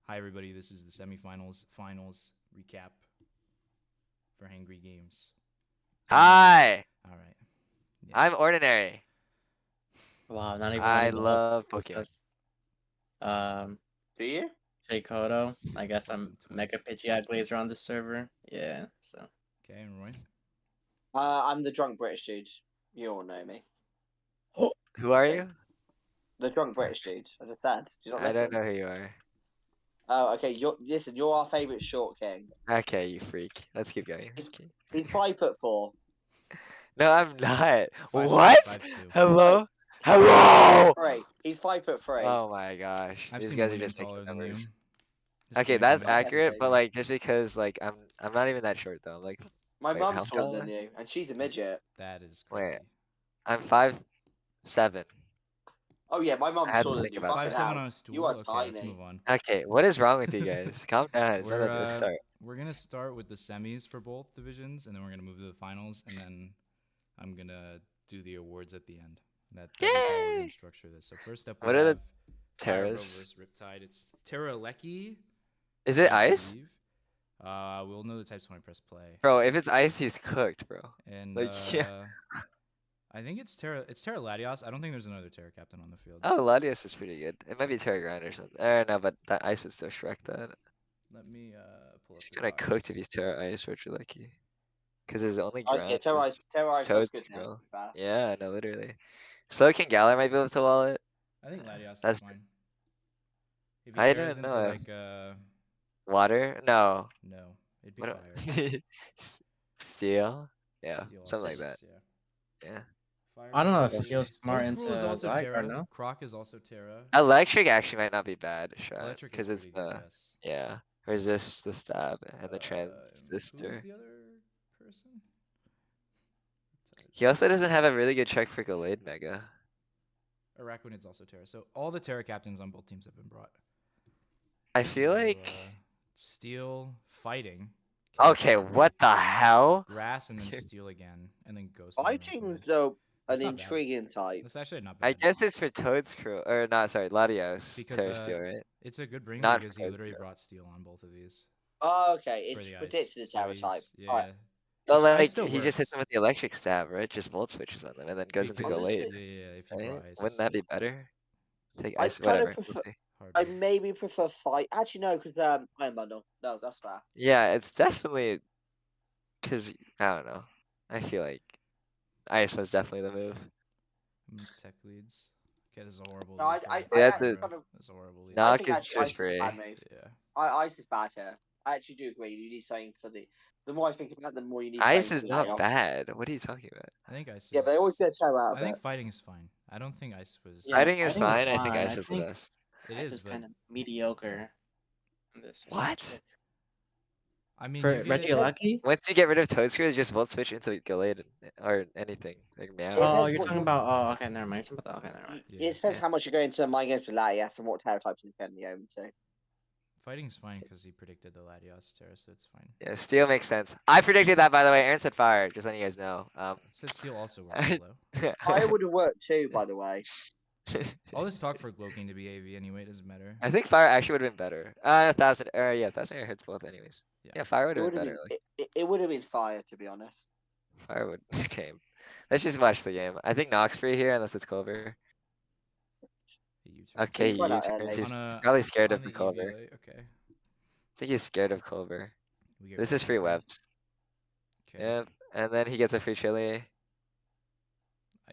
Hi, everybody. This is the semifinals finals recap for Hangry Games. Hi, All right. Yeah. I'm Ordinary. Wow, not even I letting the host love introduce Pokemon. us. Um, Do you? Jay Kodo. I guess I'm Welcome to Mega Pidgeot Glazer on the server. Yeah, so. Okay, and Roy. I'm the drunk British dude. You all know me. Who are Okay. you? The drunk British dude. I just said. Do you not I don't listen? know who you are. Oh, okay. Listen. You're our favourite short king. Okay, you freak. Let's keep going. He's Okay. he's 5'4". No, I'm not. 5'3", What? 5'2". Hello? He's 5'3". Hello? He's 5'3". Oh my gosh. I've These seen guys are women just making taller than you. numbers. Just Okay, kidding. I'm that's just messing accurate, with but you. like just because like I'm not even that short though. I'm like My wait, mum's how taller tall am than you, and she's a That's midget. that is Wait, crazy. I'm 5'7". Oh yeah, my I mum's had to taller than think you. about Fucking that. 5'7" hell. on a You stool. are Okay, let's tiny. move on. Okay, what is wrong with you guys? Calm down. It's not we're a start. we're gonna start with the semis for both divisions, and then we're gonna move to the finals, and then I'm gonna do the awards at the end. That is how we're gonna Yay! structure this. So first up we What are the have Fire Bro Terras? versus Riptide. It's Terra Lecky, Is it I ice? believe. We'll know the types when I press play. Bro, if it's ice, he's cooked, bro. And Like, yeah. I think it's Terra. It's Terra Latios. I don't think there's another Terra captain on the field. Oh, Latios is pretty good. It might be Terra Grind or something. No, but that ice would still Shrek that. Let me pull up He's the kinda cooked if box. he's Terra Ice, Richard Lucky. Because his only Yeah, ground Terra is Ice looks Toad good now. To Girl. be fair. Yeah, no, literally. Slowking Galar might be able to wall it. I think Latios is That's fine. If he I tears don't into know if like water. No. no, it'd be What? fire. S- Steel. Yeah, Steel something also like that. works. Yeah. Yeah. Fire I don't know if Let's Toadscruel. see. Steel's smart into Toadscruel is also Zygarde, Terra. no? Croc is also Terra. Electric actually might not be bad shot Electric is because it's pretty good. the Yes. yeah resist the stab and the Who is transistor. the other person? He also doesn't have a really good check for Gallade Mega. Araquanid's also Terra. So all the Terra captains on both teams have been brought. I feel So, like Steel fighting. okay, what the hell? Grass and then Steel again, and then Ghost. And then Fighting's Araquanid. though That's an not bad. intriguing type. That's actually not I bad. guess it's for Toad's crew or not. Sorry, Latios Because Terra Steel, right? it's a good bring Not for because he Toad's literally crew. brought Steel on both of these Oh, okay, for it's the ice. predicted a So Terra type. he's Alright. yeah. But Which ice like still he just hits works them with the electric stab, right? Just volt switches on them and then goes into because Gallade, yeah, if you right? brought Wouldn't ice, that be better? Take I ice, kind of whatever. We'll prefer. see. hard I to. maybe prefer fight. Actually, no, because Iron Bundle. No, that's fair. Yeah, it's definitely because I don't know. I feel like ice was definitely the move. Tech leads. Okay, this is a horrible No, lead for They I had actually to kind of. This is a horrible lead. I knock think is actually just Ice is a free. bad move. Yeah. Ice is bad here. I actually do agree. You need something for the. The more I think about it, the more you need Ice something for is the not layoffs. bad. What are you talking about? I think ice Yeah, but they always is. get a Terra out I of think it. fighting is fine. I don't think ice was. Yeah, Fighting is fighting is fine. I think fine. ice I was the think best. It Ice is, is but kind of mediocre in this What? matchup. I mean, you For It get. depends. Regieleki? Once you get rid of Toadscrew, just volt switch into Gallade or anything like It Meow. Oh, depends you're what talking you. about. Oh, okay, never mind. You're talking about that. Okay, never mind. Yeah. It depends Yeah. how much you're going to mind games with Latias and what Terra types you can the to. Fighting's fine because he predicted the Latios Terra, so it's fine. Yeah, steel makes sense. I predicted that by the way. Aaron said fire, just letting you guys know. Said steel also works. Hello. Fire would have worked too, by the way. All this talk for Gloking to be AV anyway doesn't matter. I think fire actually would have been better. 1,000 yeah, 1,000 hits both anyways. Yeah. Yeah, fire would It have would been have better. been. Like It would have been fire, to be honest. fire would okay. Let's just watch the game. I think Nox free here unless it's Clover. He U-turns. Okay, Seems he quite out U-turns. early. On He's a probably scared on of the the EV Clover. late. Okay. I think he's scared of Clover. We get This is Grass free Knocking. webs. Okay. Yep. And then he gets a free chili.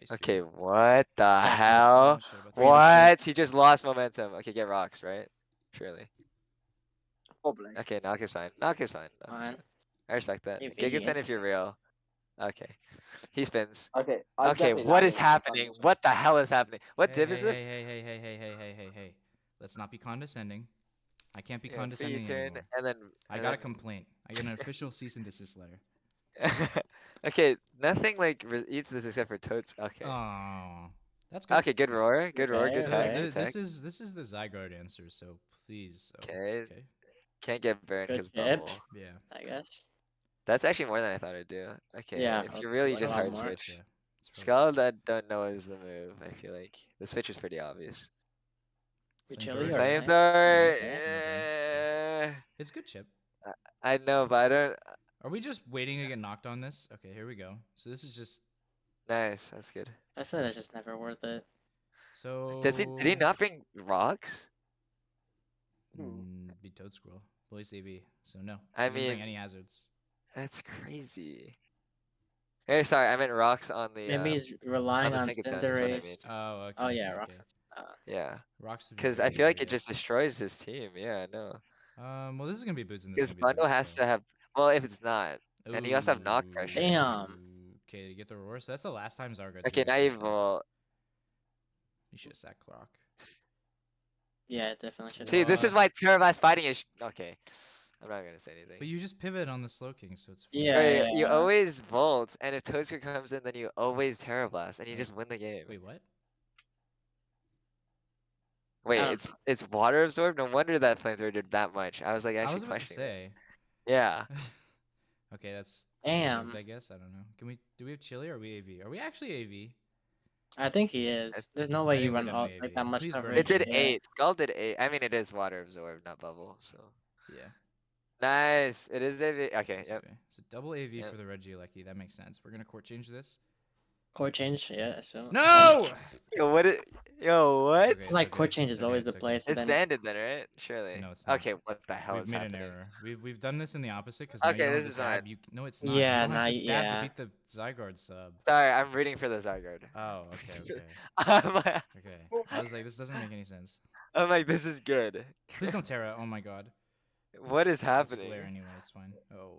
Ice Okay, Beam. what the Attack is I'm hell? not sure about free that. upgrade. What? He just lost momentum. Okay, get rocks, right? Surely. Probably. Okay, knock is fine. Knock is fine. Knock is Fine. fine. I respect that. AV, Gigaton if you're interesting. real. Okay. He spins. Okay, I'm Okay, definitely what is landing on this one. happening? What the hell is happening? What Hey, div hey, is hey, this? hey, hey, hey, hey, hey, hey, hey, hey. Let's not be condescending. I can't be Yeah, free condescending U-turn anymore. and then I got a complaint. I get an official cease and desist letter. okay, nothing like eats this except for toads. Okay. Oh, that's good. Okay, good roar. Good roar. Okay, Good So tech. okay. Good tech. this is the Zygarde answer. So please, Okay. okay, Can't get burned Good because chip, bubble. yeah. I guess. That's actually more than I thought I'd do. Okay, Yeah, if you that's really like a just lot hard Scald, more. switch. yeah. It's probably Scald, easy. I don't know is the move. I feel like the switch is pretty obvious. Your chili Flamethrower, or sure. flame? Flamethrower. Nice. Okay. Well done. It's good chip. I know, but I don't. Are we just waiting to get knocked on this? Okay, here we go. So this is just Nice, that's good. I feel like that's just never worth it. so. Did he not bring rocks? Be Toad Squirrel. Police AV. So no. I He didn't bring mean, any hazards. that's crazy. Hey, sorry, I meant rocks on Maybe he's the relying on ticket zone is what I mean. Cinderace. Oh, okay. Oh yeah, okay, Rocks. okay. Yeah, Rocks would be because very I good, feel I like it just guess. destroys his team. Yeah, I know. Well, this is gonna be boots and this is Because gonna be bundle boots. has So. to have. Well, if it's not, and you also have knock Ooh. pressure. Damn. Okay, to get the roar. So that's the last time Zargard's Okay, used now this you've. turn. You should have sacked Clock. Yeah, it definitely should See, have. this is why Terrorblast fighting is. Okay, I'm not gonna say anything. But you just pivot on the Slow King, so it's fine. Yeah, Right, you yeah. always Volt, and if Toadsker comes in, then you always Terrorblast, and you Wait. just win the game. Wait, what? Wait, I don't it's water absorbed. No wonder that flamethrower did that much. I was like I actually was about to questioning it. say. Yeah. Okay, that's Damn. deserved, I guess. I don't know. Do we have Chili or are we AV? Are we actually AV? I think he is. There's no way I you think we're run all, definitely like AV. that much Please burn coverage. It did me. Yeah. 8. Skull did 8. I mean, it is water absorbed, not bubble. So Yeah. nice. It is AV. Okay. That's Yep. okay. So double AV Yep. for the Regieleki. That makes sense. We're gonna court change this. Core change, yeah. So No! Yo, what? Yo, It's what? okay, it's like okay, core change it's is okay, always the it's okay. play. So It's then banded then, right? Surely. No, it's not. Okay. What the hell We've is made happening? an error. We've done this in the opposite because now you Okay, don't have this to is stab. fine. No, it's not. Yeah, you don't have now to stab yeah. to beat the Zygarde sub. Sorry, I'm rooting for the Zygarde. Oh, okay. I'm like, Okay. I was like, this doesn't make any sense. I'm like, this is good. Please don't Terra. Oh my god. What is It's a happening? glare anyway. It's fine. Oh.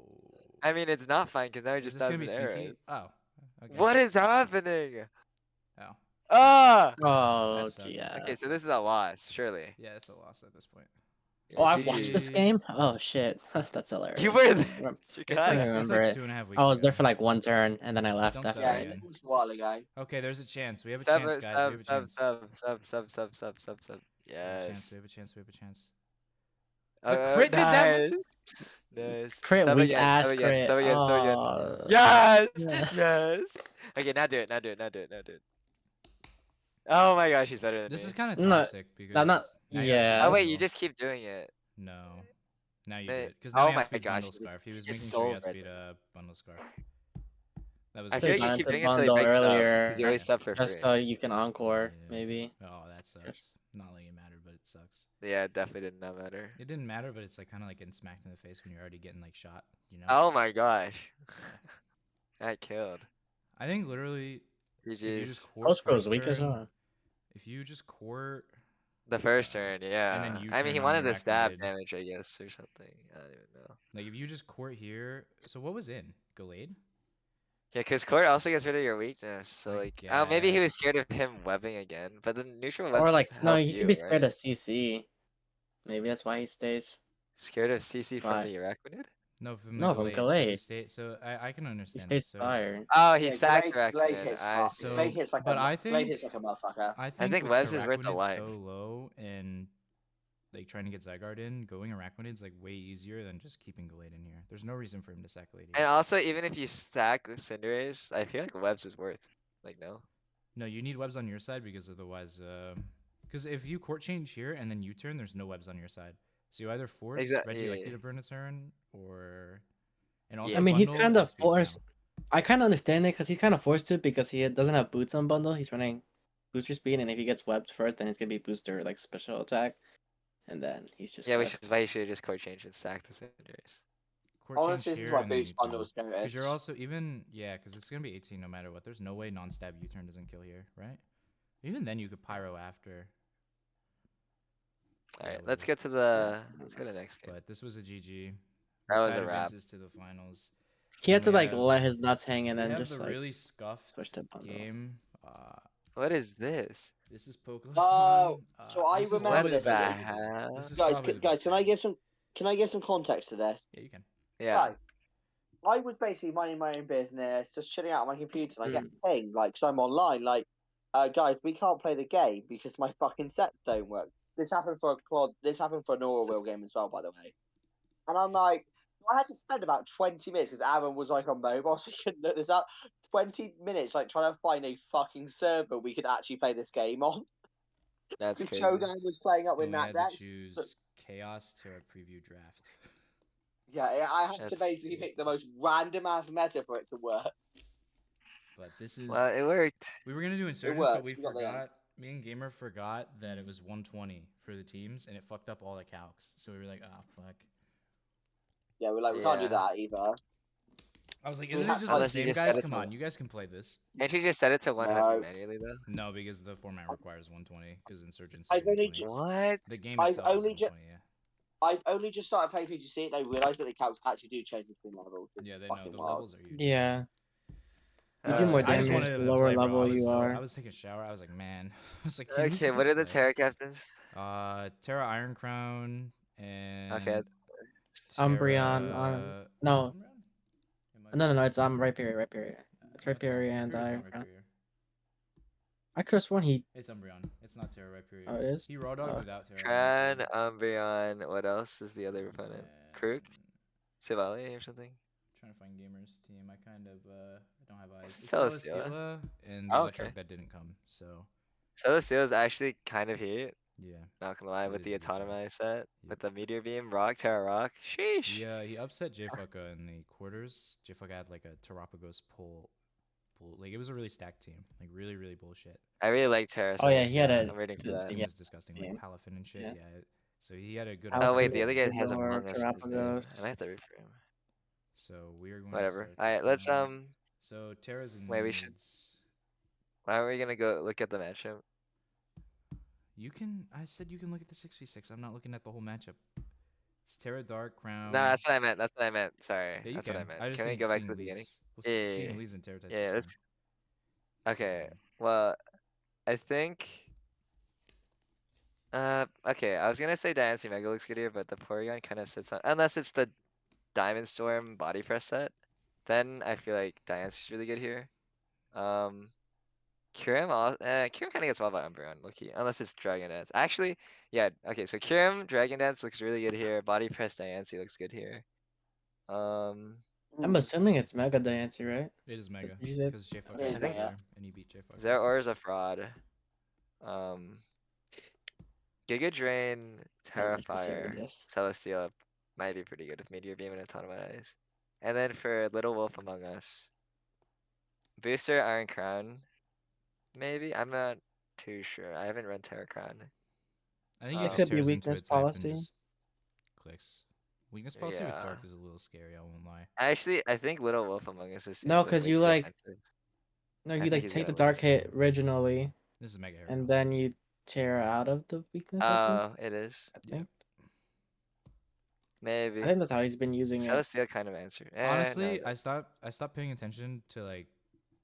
I mean, it's not fine because now he Is just this gonna be 1,000 sneaky? arrows. Oh. Okay. What is happening? Oh. Ah! Oh, That sucks. yeah. Okay, That so this is a sucks. loss, surely. Yeah, it's a loss at this point. Oh, I GG. watched this GG. game. Oh shit, that's hilarious. You were there. Rem- You It's got I like it. remember it. 2.5 weeks I was ago. there for like one turn and then I left Don't after. sub Yeah, again. it was a while ago. Okay, there's a chance. We have a chance, guys. We have a chance. Sub. We have a chance. Yes. We have a chance. We have a chance. The crit did that. Nice. Nice. Crit, Sub weak again. ass Sub again. crit. Sub again. Sub again. Oh. Yes. Yeah. Yes. Okay, now do it. Now do it. Now do it. Now do it. Oh my gosh, he's better than This me. is kind of No, toxic because I'm not. now you have to Yeah. Oh bundle. wait, you just keep doing it. No. Now you They- did. Because now oh he my outspeeds gosh, Bundle Scarf. He was he's making so sure he red. outspeed Bundle Scarf. That was I good. feel like Could've you gone keep into doing it until he bundle breaks up earlier, because you always sub for just free. so you can encore, Yeah. maybe. Oh, that sucks. Not letting it matter, but it sucks. Yeah, it definitely did not matter. It didn't matter, but it's like kind of like getting smacked in the face when you're already getting like shot. You know. Oh my gosh. Yeah. That killed. I think literally, if you GG's. just court Post goes first weak as turn, well. if you just court The first uh, turn, yeah. and then you I mean, he turn on wanted the the stab Arachnid. damage, I guess, or something. I don't even know. Like if you just court here. So what was in Gallade? Yeah, because Court also gets rid of your weakness. So, I like, oh, maybe he was guess. scared of him webbing again. But the neutral Or webs like, no, help he could you, be right? scared of CC. Maybe that's why he stays. Scared of CC from Why? the Arachnid? No, from No, from Gallade. 'Cause he Gallade. stayed. So I can He understand stays it. So fire. Oh, he Yeah, sacked Glade Arachnid. hits I hard. see. so, Glade hits like but a I Glade think hits like a motherfucker. I think think with Webs is worth the Arachnid life. so low and like trying to get Zygarde in, going Arachnid's like way easier than just keeping Gallade in here. There's no reason for him to sack Glade And here. also, even if you stack Cinderace, I feel like Webs is worth. Like, no. No, you need webs on your side because otherwise, because if you court change here and then you turn, there's no webs on your side. So you either force Regieleki Yeah. to burn a turn, or and also I mean, he's bundle kind of outspeeds forced. now. I kind of understand it because he's kind of forced to because he doesn't have boots on bundle. He's running booster speed, and if he gets webbed first, then it's gonna be booster like special attack, and then he's just Yeah, which cooked. is why you should have just core changed and sacked the Cinderace. Court Honestly, change this is here my and then boost U-turn. bundle was going Because you're also even because it's gonna be 18 no matter what. There's no way non-stab U-turn doesn't kill here, right? Even then you could pyro after. All right, Yeah, let's whatever. get to the next game. But this was a GG. That was Tide a wrap. advances to the finals. He had And to we like have- let his nuts hang and We then have just the like really scuffed switch to bundle. game. What is this? This is Pokemon. Oh, so I this is remember probably this the best again. region. This is guys, probably the guys, best can I region. give some context to this? Yeah, you can. Yeah. So, I was basically minding my own business, just chilling out on my computer, and I get Mm. pinged, like, because I'm online, like, guys, we can't play the game because my fucking sets don't work. This happened for this happened for an Aura Wheel game as well, by the way. And I'm like, I had to spend about 20 minutes because Aaron was like on mobile, so he couldn't look this up. 20 minutes, like, trying to find a fucking server we could actually play this game on. That's Because crazy. Showdown was playing up with And we that had deck. to choose Chaos to preview draft. Yeah, I had to That's basically cute. pick the most random ass meta for it to work. But this is Well, it worked. we were gonna do It insurgents, but worked. we We got there. forgot. Me and Gamer forgot that it was 120 for the teams, and it fucked up all the calcs. So we were like, "Ah, fuck." Yeah, we're like, we can't do Yeah. that either. I was like, We "Isn't it had just to the Unless you same, just guys? set it Come to. on, you guys can play this." Can't you just set it to 100 No, manually though? No, because the format requires 120. Because insurgents is I've only 120. What? The game I've itself is only just 120. Yeah. I've only just started playing PGC and I realised that the counts actually do change between levels. It's Yeah, they know fucking the wild. levels are huge. Yeah, you I do just, more I just damage wanted the to lower play, bro. level you I are. was taking a shower. I was like, man, I was like, can we Okay, skip what this are the play? Terra captains? Terra Iron Crown Okay, and Umbreon on Terra. no, Umbreon? It might no, be. no, no. It's Rhyperior. It's No, Rhyperior and Rhyperior's Iron not Crown. Rhyperior. I could have sworn he. It's Umbreon. It's not Terra Rhyperior. Oh, it is. He raw dogged Oh, without Terra Tran, Rhyperior. Umbreon. What else is the other opponent? Krook? And Sivali or something? trying to find Gamer's team. I kind of I don't have eyes. It's It's Celesteela. Celesteela and the Oh, Electric okay. that didn't come. So Celesteela is actually kind of heat. yeah, Not gonna lie, it with is the a good team. autonomy set, Yep. with the Meteor Beam, Rock, Terra Rock. Sheesh. He upset Jfucka in the quarters. Jfucka had like a Terapagos pull. Like it was a really stacked team. Like really bullshit. I really like Terra oh yeah, he had Celesteela. a I'm rooting for His that. team yeah, was disgusting, like team. Palafin and shit. Yeah. Yeah. So he had a good Oh Palafin, wait, upset the other there. guy has Razor, Among Us in his name. I Terapagos. might have to root for him. So we are going to Whatever. start Alright, this let's now. So Terra's in wait, we should. mids. Why are we gonna go look at the matchup? You can. I said you can look at the 6v6. I'm not looking at the whole matchup. It's Terra Dark Crown. No, that's what I meant. That's what I meant. Sorry, Yeah, you that's what I can. meant. I just Can we think go back to seeing the beginning? leads. Well, Yeah, yeah, seeing yeah. leads and Terra types Yeah, is fine. let's. What's his Okay. name? Well, I think. Okay. I was gonna say Diancie Mega looks good here, but the Porygon kind of sits on. Unless it's the Diamond Storm body press set, then I feel like Diancie's really good here. Kyurem, Kyurem kind of gets well by Umbreon, Loki, unless it's Dragon Dance. Actually, yeah. Okay, so Kyurem, Dragon Dance looks really good here. Body press Diancie looks good here. Um, I'm assuming it's Mega Diancie, right? It is Mega You said because Jfucka It has is I think Mega Mega. and he beat Jfucka. Zeraora is a fraud. Um, Giga Drain, I like to see Terrifier, this. Celesteela might be pretty good with Meteor Beam and Autonomatize. And then for Little Wolf Among Us, Booster Iron Crown, maybe? I'm not too sure. I haven't run Terra Crown. I think he It just could be tears into weakness a type and policy. just clicks. Weakness policy with Yeah. Dark is a little scary. I won't lie. Actually, I think Little Wolf Among Us is No, seems like because way you too like offensive. no, I you think like he's take the gonna lose. dark hit originally, This is Mega and Heracross. then you tear out of the weakness. I think. Oh, it is. I Yep. think. Maybe. I think that's how he's been using it. Celesteela kind of answer. Honestly, No. I stopped paying attention to like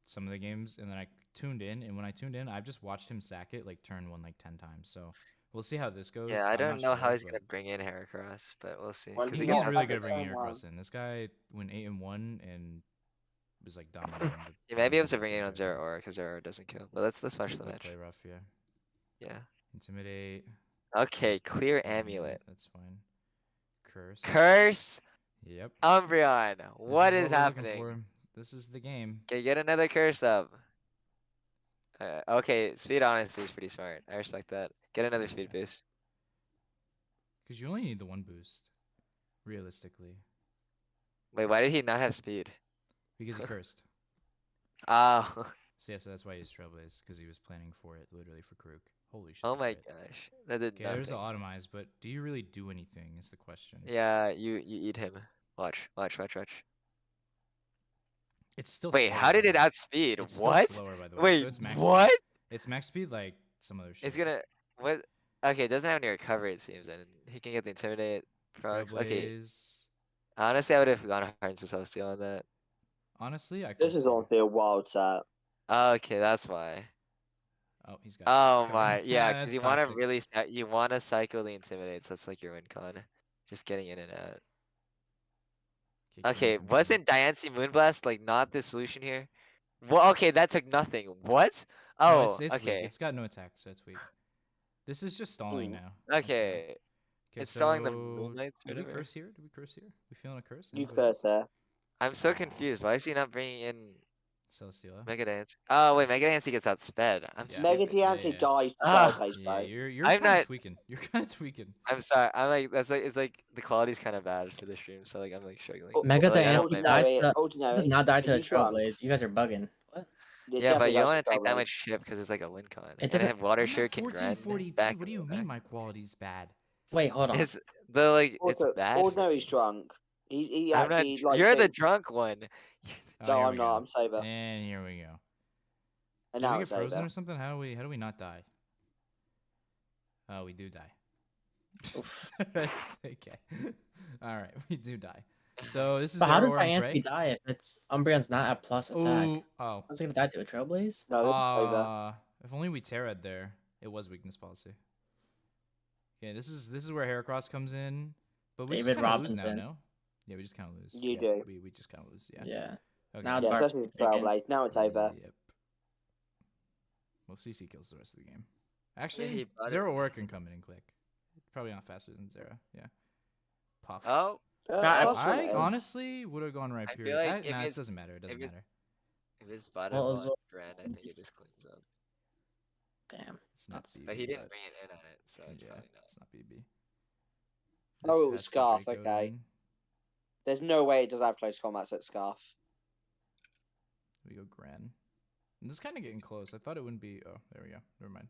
some of the games, and then I tuned in. And when I tuned in, I've just watched him sack it like turn one like 10 times. So we'll see how this goes. Yeah, I I'm don't not know how sure, he's but gonna bring in Heracross, but we'll see. Well, Because he he got he's got really back good at at bringing turn one. Heracross in. This guy went 8-1 and was like dominating. You might be able to the bring it on good guy. Zeraora because Zeraora doesn't kill. But let's watch the Would match. play rough, yeah. Yeah. Intimidate. Okay, clear Amulet. That's fine. Curse. Curse Yep. Umbreon. What This is is what we're looking happening? for. This is the game. Okay, get another curse up. Okay, speed honestly is pretty smart. I respect that. Get another speed Yeah. boost. Because you only need the one boost, realistically. Wait, why did he not have speed? Because he cursed. Oh, So yeah, so that's why he used Trailblaze, because he was planning for it, literally for Karuk. Holy shit. oh that my hit. gosh, that did Okay, there's the nothing. Automize, but do you really do anything is the question. Yeah, you eat him. Watch. It's still Wait, slower, how by did the it way. outspeed? It's What? still slower, by the way. Wait, So it's max what? speed. It's max speed like some other shit. It's gonna what? Okay, it doesn't have any recovery. It seems, and he can get the intimidate procs. Okay, Trailblaze. honestly, I would have gone hard to Celestial on that. Honestly, I This curse is here. honestly a wild set. Okay, that's why. Oh, he's got Oh recovery. my, yeah, because That's you want to toxic. really you want to cycle the intimidates. That's like your win con. Just getting in and out. Okay, Okay, confirm. wasn't Diancie Moonblast like not the solution here? Well, okay, that took nothing. What? No, Oh, it's weak. okay. It's got no attack, so it's weak. This is just stalling Hmm. now. I feel. Okay, Okay, it's stalling the so Moonlights, do we whatever. curse here? Do we curse here? We feeling a curse? You Anybody else? curse her. I'm so confused. Why is he not bringing in? Celesteela. Mega Dance. Oh wait, Mega Dance gets outsped. I'm Yeah. Mega stupid. Diancie yeah. dies to Ah, Sideways, Yeah, though. you're I'm kind of not. tweaking. You're kind of tweaking. I'm sorry. I'm like that's like it's like the quality's kind of bad for the stream, so like I'm like struggling. Mega But, like, I don't Diancie blame dies you. to does Ordinary. not die If to a you shrunk, Trailblaze. You guys are bugging. What? you Yeah, but definitely you don't got want the to take that Trailblaze. much shit because it's like a win con. It And I doesn't. have Water I'm at Shuriken Grind 1440p. back What do in you the mean back. my quality's bad? Wait, hold on. It's the like it's Also, bad for Ordinary me. shrunk. He I'm not. actually like You're the thinks, drunk one. Oh, no, here I'm we not. go. I'm sober. And here we go. And Did we now get it's frozen over. or something? How do we not die? Oh, we do die. Oof. Okay. All right, we do die. So this is But how does Arrow and Diancie Prey. die if it's Umbreon's not at plus attack? Ooh, oh. How's it gonna die to a Trailblaze? No, it's over. If only we Terra'd there. It was weakness policy. Okay, this is where Heracross comes in, but we David just kind of lose now. Robinson. No. Yeah, we just kind of lose. You yeah, do. We just kind of lose. Yeah. Yeah. Okay. Now Yeah, Dark especially with Chicken. Trailblaze. Now it's over. Yep. Well, CC kills the rest of the game. he Actually, bought it. Zero Aura can come in and click. Probably not faster than Zero. Yeah. Puff. Oh, Plus one I is- honestly would have gone right I feel period. like if Nah, it it's- doesn't matter. It doesn't if it's- matter. if it's bottom Well, on Zor- brand, I think it just cleans up. Damn. It's not That's- BB. But he didn't bring it in on it, so it's Yeah, probably not. it's not BB. Oh, This has the Scarf, Draco okay. in. There's no way it does have close combats at Scarf. We go Gran. And this is kind of getting close. I thought it wouldn't be. Oh, there we go. Never mind.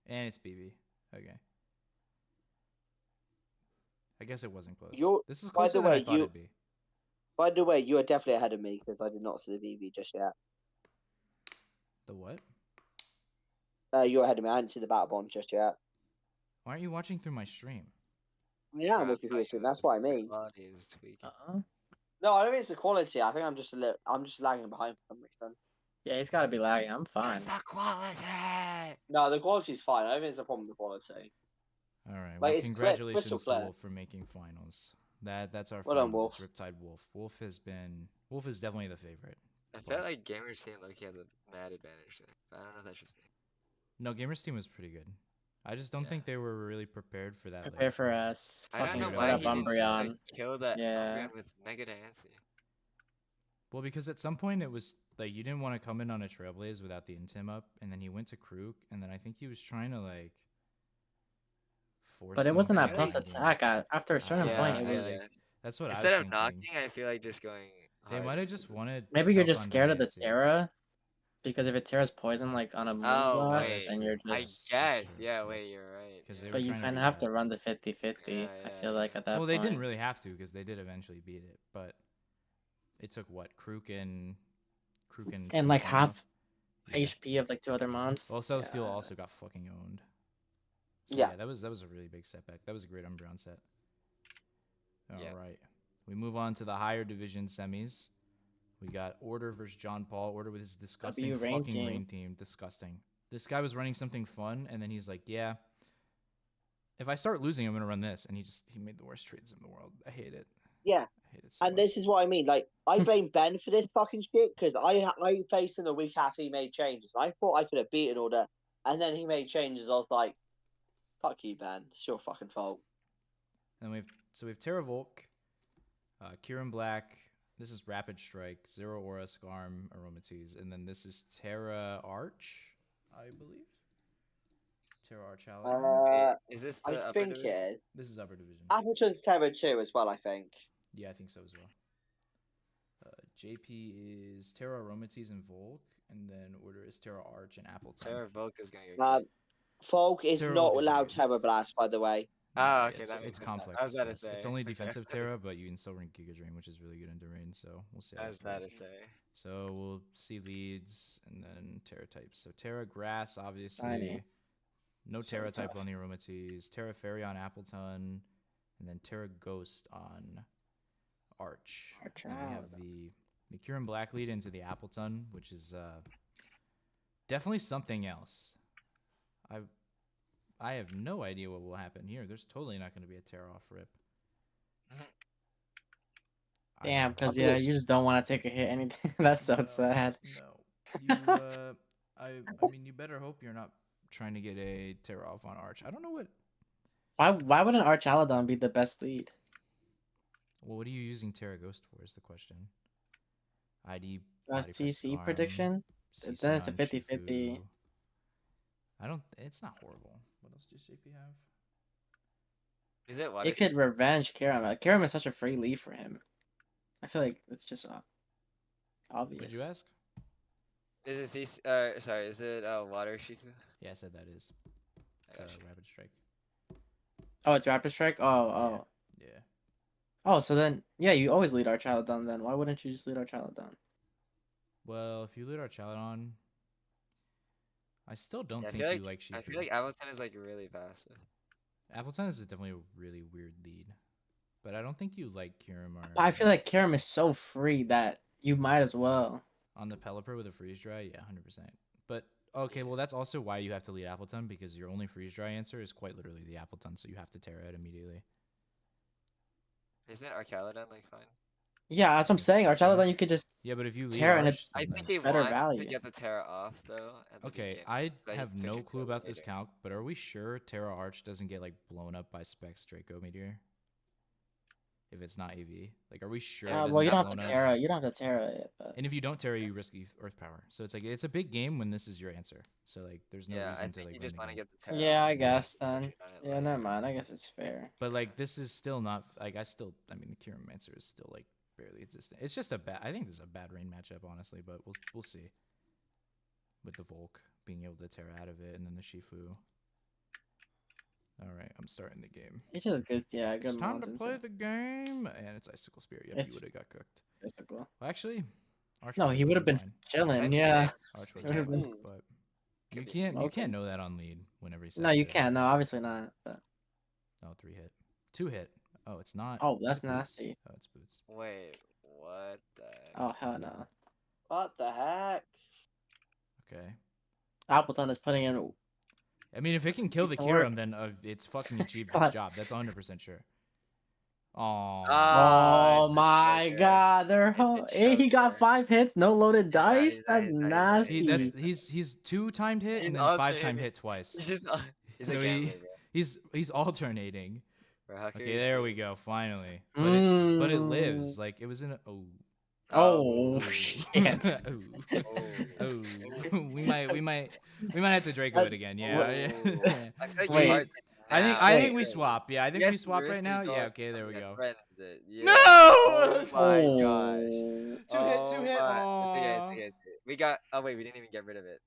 And it's BB. Okay. I guess it wasn't close. You're- This is by the closer than I way, thought you- it'd be. By the way, you are definitely ahead of me because I did not see the VV just yet. The what? You're ahead of me. I didn't see the battle bond just yet. Why aren't you watching through my stream? Yeah, I'm Bro, looking for like, you. That's the what I mean. quality is tweaking. No, I don't think it's the quality. I think I'm just I'm just lagging behind for some reason. Yeah, he's gotta be lagging. I'm fine. The quality. No, the quality's fine. I don't think it's a problem with the quality. All right. Like, Well, it's congratulations crystal to clear. Wolf for making finals. That's our Well done, finals. It's Wolf. Riptide Wolf. Wolf is definitely the favorite. I felt like Gamers team like he had the mad advantage there. But I don't know if that's just me. No, Gamers team was pretty good. I just don't Yeah. think they were really prepared for that. Prepare late. for us. I don't Fucking know split split why up he didn't just Umbreon. like kill that Yeah. Umbreon with Mega Diancie. Well, because at some point it was like you didn't want to come in on a Trailblaze without the Intim up, and then he went to Krook, and then I think he was trying to like force. But it some wasn't kind at of plus beating. attack. After a certain Yeah, point, it I was. like- That's what Instead I of was knocking, thinking. I feel like just going. They hard might have into just the- wanted. Maybe you're help just on scared of the Diancie. Terra, because if it Terra's poison like on a Oh Moonblast, wait, then you're I just. guess. true, Yeah, wait, yes. you're right. 'Cause yeah. they were But you trying to kind of beat have that. to run the 50-50. Yeah, I yeah, feel like yeah. at that Well, point. they didn't really have to because they did eventually beat it, but it took what Krook and And some like time half off. Yeah. HP of like 2 other mons. Well, Celesteela Yeah. also got fucking owned. So Yeah. yeah, that was a really big setback. That was a great Umbreon set. All Yeah. right, we move on to the higher division semis. We got Order versus John Paul. Order with his disgusting Rain fucking Team. rain team. Disgusting. This guy was running something fun, and then he's like, "Yeah, if I start losing, I'm gonna run this." And he made the worst trades in the world. I hate it. Yeah. I hate it so And much. this is what I mean. Like, I blame Ben for this fucking shit because I faced him the week after he made changes. I thought I could have beaten Order, and then he made changes. I was like, "Fuck you, Ben. It's your fucking fault." And we have Terra Volk, Kieran Black. This is Rapid Strike, Zero Aura, Skarm, Aromatise, and then this is Terra Arch, I believe. Terra Arch Aladdin. Uh, Is this I the upper think division? it is. This is upper division. Appleton's Terror 2 as well, I think. Yeah, I think so as well. JP is Terra Aromatise and Volk, and then Order is Terra Arch and Appleton. Terra Volk is gonna get Uh, killed. Folk is Terror not is allowed good. Terror Blast, by the way. Oh, Yeah, okay, that makes it's sense. complex. I was about to still. It's say. only defensive Terra, but you can still run Giga Drain, which is really good in Terrain. So we'll see. how I that was about to plays. say. So we'll see leads and then Terra types. So Terra Grass, obviously. Tiny. No So Terra type tough. on the Aromatise. Terra Fairy on Appleton. And then Terra Ghost on Arch. Arch And we have out. the Kieran Black lead into the Appleton, which is definitely something else. I have no idea what will happen here. There's totally not going to be a Terra off rip. Damn, because I yeah, think you just don't want to take a hit. Anything. That's so No, sad. No. You, I mean, you better hope you're not trying to get a Terra off on Arch. I don't know what. Why wouldn't Arch Aladon be the best lead? Well, what are you using Terra Ghost for? Is the question. ID Body press CC arm, prediction. CC Then it's a on 50-50. Shifu. I don't. It's not horrible. What else does JP have? Is it water? It could revenge Karam. Karam is such a free lead for him. I feel like it's just obvious. What'd you ask? Is it CC? Sorry. Is it water Shifu? Yeah, I said that is. It's I a gotcha. rapid strike. Oh, it's Rapid Strike? Oh. Yeah. Oh, so then, yeah, you always lead Archaludon then. Why wouldn't you just lead Archaludon? Well, if you lead our Chalodon, I still don't Yeah, I think feel you like like Shifu. I feel like Appleton is like really fast. Appleton is definitely a really weird lead, but I don't think you like Kyurem or. I feel like Karam is so free that you might as well. On the Pelipper with a freeze dry, yeah, 100%. But okay, well that's also why you have to lead Appleton because your only freeze dry answer is quite literally the Appleton, so you have to Terra it immediately. Isn't Archaludon like fine? Yeah, that's what I'm Think saying. so, sure. Archaludon, you could just Yeah, but if you lead Terra and Arch, it's I then think he better wants value. to get the Terra off though. At the okay, beginning, I so that he have can switch no into clue it about this later. calc, but are we sure Terra Arch doesn't get like blown up by Specs Draco Meteor? If it's not AV, like, are we sure? It doesn't well, you get don't have blown to up? Terra. You don't have to Terra it, but And if you don't Terra, you risk Earth Power. So it's like it's a big game when this is your answer. So like, there's no Yeah, I reason to think like you win just the want to game. get the Terra. yeah, off I and guess switch then. it on it Yeah, later. never mind. I guess it's fair. But like, this is still not like I mean, the Kyurem answer is still like barely existent. It's just a bad. I think this is a bad rain matchup, honestly. But we'll see. With the Volk being able to Terra out of it, and then the Shifu. All right, I'm starting the game. It's just good. Yeah, good It's time to mountains. play the game, and it's Icicle Spear. Yep, It's you would have got cooked. physical. Well, actually, Arch No, would've he would have been fine. chilling. Maybe Yeah. next. Arch would It have would've been, been- Hmm. but Could you be. can't Okay. know that on lead whenever he says. No, you it. can't. No, obviously not. But Oh, 3-hit, 2-hit. Oh, it's not. oh, is that's it boots? nasty. Oh, it's boots. Wait, what the heck? Oh hell no. What the heck? Okay. Appleton is putting in. I mean, if it can kill the Decent work. Kyurem, then it's fucking achieved God. its job. That's 100% sure. Oh. Ah, Oh it's a my choker. God! They're It's a he got choker. 5 hits, no loaded He's not- dice. he's not- That's he's not- he's not- nasty. he's not- He's 2-timed hit He's and then 5-time alternating. hit twice. He's just he's So a gambler, bro. he's alternating. Bro, how Okay, curious there is we he? go. Finally, but it lives. Mm. Like it was in a Oh Ooh. shit! Ooh. Oh. Ooh. we might have to Draco it again. Yeah. I feel like Wait. you hard I think Wait. we swap. Yeah, I think Yes, we swap yours right is now. Yeah. going Okay, there we to go. friends it. Yeah. No! Oh my gosh. Oh. Two hit. My. Aw. It's okay, it's okay, it's okay. We got. Oh wait, we didn't even get rid of it.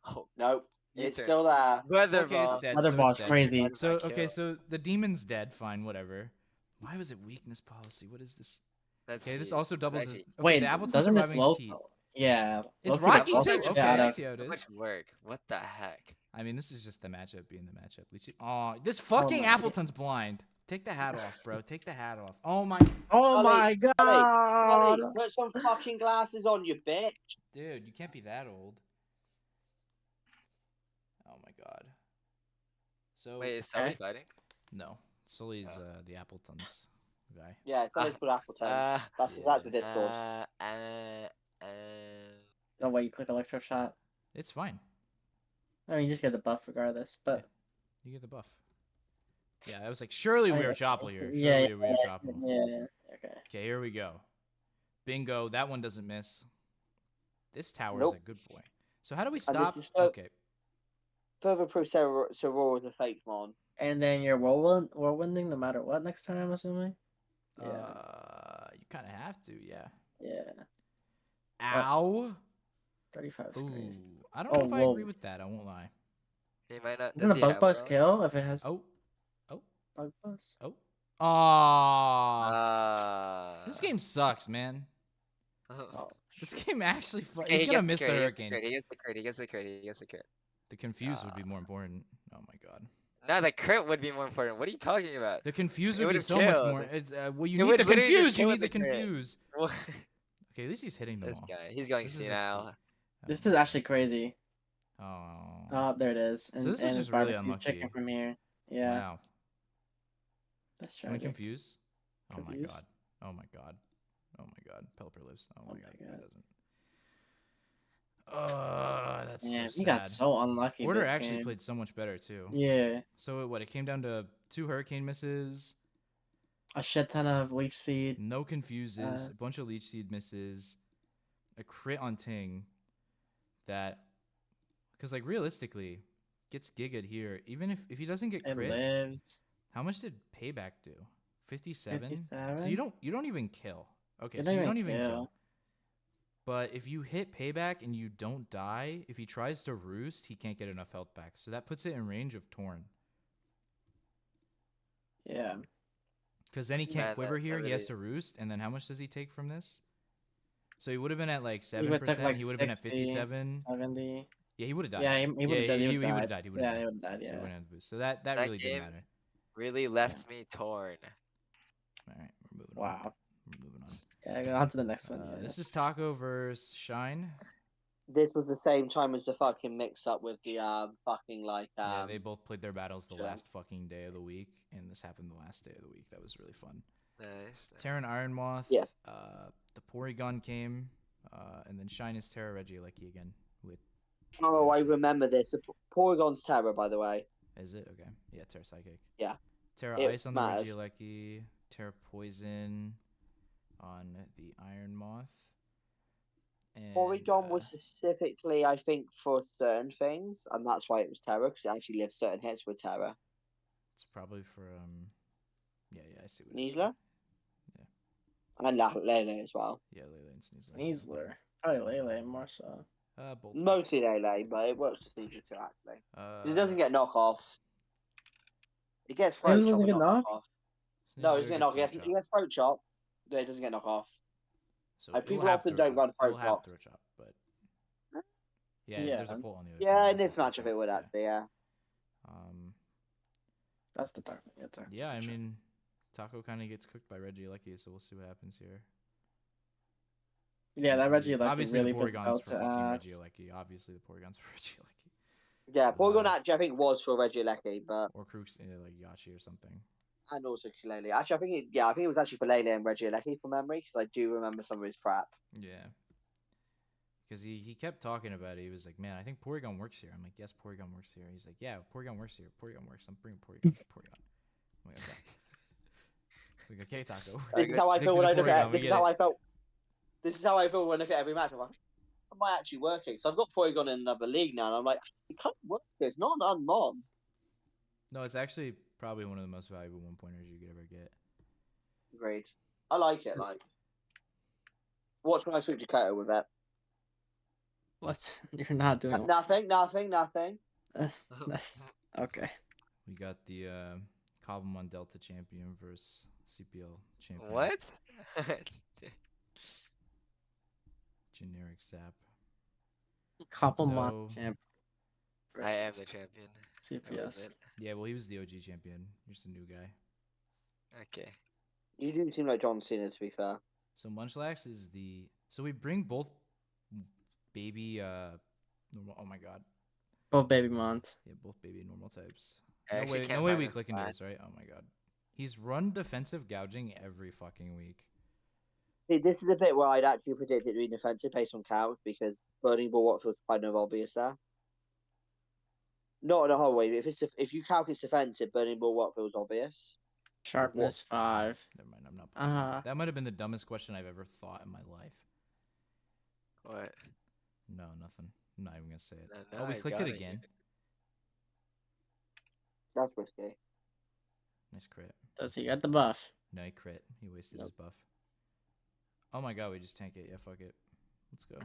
Oh, Nope. It's U-turn. still there. Weather Okay, it's ball. dead. Mother so ball's it's dead. crazy. What So did I okay, kill? so the demon's dead. Fine, whatever. Why was it weakness policy? What is this? That's Okay, this heat. also doubles That's as heat. okay, Wait, the Appleton doesn't this surviving low? heat. Yeah. It's low-key Rocky doubles too. the Appleton shit Okay, out I of- see how it So is. much work. What the heck? I mean, this is just the matchup being the matchup. Oh, this fucking my Appleton's blind. Take the hat off, bro. Take the hat off. Oh my, Oh Ollie, my God! Ollie, put some fucking glasses on, you bitch. dude, you can't be that old. Oh my god. So Wait, is Sully fighting? no, Sully's Oh. The Appleton's guy. Yeah, it's always good apple tones. That's yeah. exactly Discord. No way, you click electroshock. It's fine. I mean, you just get the buff regardless. But You get the buff. Yeah, I was like, surely we I- were Chopple here. Surely yeah, we were Chopple. yeah. Okay. Okay, here we go. Bingo. That one doesn't miss. This tower's Nope. a good boy. So how do we And stop? this is so- Okay. Further proof Soror is a fake mon. And then you're whirlwinding no matter what next turn, I'm assuming. Yeah. You kind of have to, yeah. Yeah. Ow. 35 is Ooh. crazy. I don't know Oh, if I whoa. agree with that. I won't lie. He might not. Doesn't does a he bug have buzz one on? kill if it has Oh. bug buzz? Oh. Aw. Ah. This game sucks, man. Oh. This game actually. Okay, He's he gonna gets miss the crit, hurricane. He gets the crit. He gets the crit. He gets the crit. The confuse would be more important. Oh my god. No, the crit would be more important. What are you talking about? The confuse It would be would've so much killed. more. It's well, you It need would the literally just confuse. You kill need the with the crit. confuse. What? Okay, at least he's hitting them This all. guy. He's going This is a senile. freak. This Oh is my actually crazy. God. Oh. Oh, there it is. And, this is and just it's really barbecue unlucky. chicken from here. Yeah, Wow. that's Can we tragic. confuse? Oh my Confuse? god. Oh my god. Oh my god. Pelipper lives. Oh my god. He God. doesn't. That's Yeah, so he sad. got so unlucky. Order this actually game. played so much better too. Yeah, So it came down to 2 hurricane misses, a shit ton of leech seed. no confuses, Uh, a bunch of leech seed misses, a crit on Ting that, because like realistically, gets Giga'd here. Even if he doesn't get It crit, lives. how much did Payback do? 57. So 57? you don't even kill. Okay, You so don't you even don't even kill. kill. But if you hit Payback and you don't die, if he tries to roost, he can't get enough health back. So that puts it in range of Torn. Yeah. Because then he can't Man, quiver that here. He really- has to roost. And then how much does he take from this? So he would have been at like He would 7%. take like He would have been at 60, 57. 70. Yeah, he would have died. Yeah, he would have died. He He would would have have died. He would Yeah, have he died. would have died. So he Yeah. wouldn't have the boost. So that That really didn't game- matter. Really left me torn. All right, we're moving on. Wow. We're moving on. Yeah, go on to the next one. Yeah. This is Taco versus Shine. This was the same time as the fucking mix up with the fucking like Yeah, they both played their battles the sure. last fucking day of the week, and this happened the last day of the week. That was really fun. Nice. Terran Iron Moth. Yeah. The Porygon came, and then Shine is Terra Regieleki again. With Oh, Yeah, I that's it. remember this. Porygon's Terror, by the way. is it okay? Yeah, Terra Psychic. Yeah. Terra It Ice on the matters. Regieleki. Terra Poison on the Iron Moth. And, Porygon was specifically, I think, for certain things, and that's why it was Terror, because it actually lived certain hits with Terror. It's probably for Yeah, I see what it is. Neasler? And Lele as well. Yeah, Lele and Sneasler. Sneasler. Probably Lele more so. Bolt. Mostly Lele, but it works for Sneasler too, actually. 'Cause it doesn't Uh, get knockoffs. It gets throat Sneasler chop, doesn't but get not knock? knockoff. No, it doesn't get knock. throat He gets throat chop, but it doesn't get knockoff. So Like, it will people have often throat don't run chop. It throat will have chop. throat chop, but yeah, Yeah. there's a pull on the other Yeah, team in that this has throat matchup it chop, would yeah. actually, yeah. That's the target. Yeah, target. Yeah, I mean, Taco kind of gets cooked by Regieleki, so we'll see what happens here. Yeah, that Regieleki Obviously, really the puts Porygon's belt for to fucking ass. Regieleki. Obviously, the Porygon's for Regieleki. Yeah, Porygon Uh, actually I think was for Regieleki, but Or Krooks, like Yachi or something. and also Lele. Actually, I think it was actually for Lele and Regieleki from memory, because I do remember some of his crap. Yeah. Because he kept talking about it. He was like, man, I think Porygon works here. I'm like, yes, Porygon works here. He's like, yeah, Porygon works here. Porygon works. I'm bringing Porygon. I'm like, okay. Like, okay, Taco. This is how I Stick feel to when the I look Porygon, at. we This is get how it. I felt. This is how I feel when I look at every match. I'm like, am I actually working? So I've got Porygon in another league now, and I'm like, it kind of works. It's not an unmon. No, it's actually probably one of the most valuable one pointers you could ever get. Agreed. I like it. Like, watch when I switch to Koto with it. What? You're not doing Nothing. That's okay. We got the Cobblemon Delta champion versus CPL champion. What? Generic Zap. Cobblemon So- champ. I am versus the champion. I love CPS. it. Yeah, well, he was the OG champion. You're just a new guy. Okay. You do seem like John Cena, to be fair. So Munchlax is the. So we bring both baby. Normal. Oh my god. Both baby mont. Yeah, both baby normal types. I No actually way. can't No way find we this click into line. this, right? Oh my god. He's run defensive gouging every fucking week. See, this is the bit where I'd actually predict it to be defensive based on counts, because Burning Ball what feels kind of obvious there. Not in a whole way. But if you count it's defensive, Burning Ball what feels obvious. Sharpness 5. Never mind. I'm not. pausing. Uh-huh. That might have been the dumbest question I've ever thought in my life. What? No, nothing. I'm not even gonna say it. No, Oh, we I clicked got it it. again. That's risky. Nice crit. Does he get the buff? No, he crit. He wasted Nope. his buff. Oh my god, we just tank it. Yeah, fuck it. Let's go.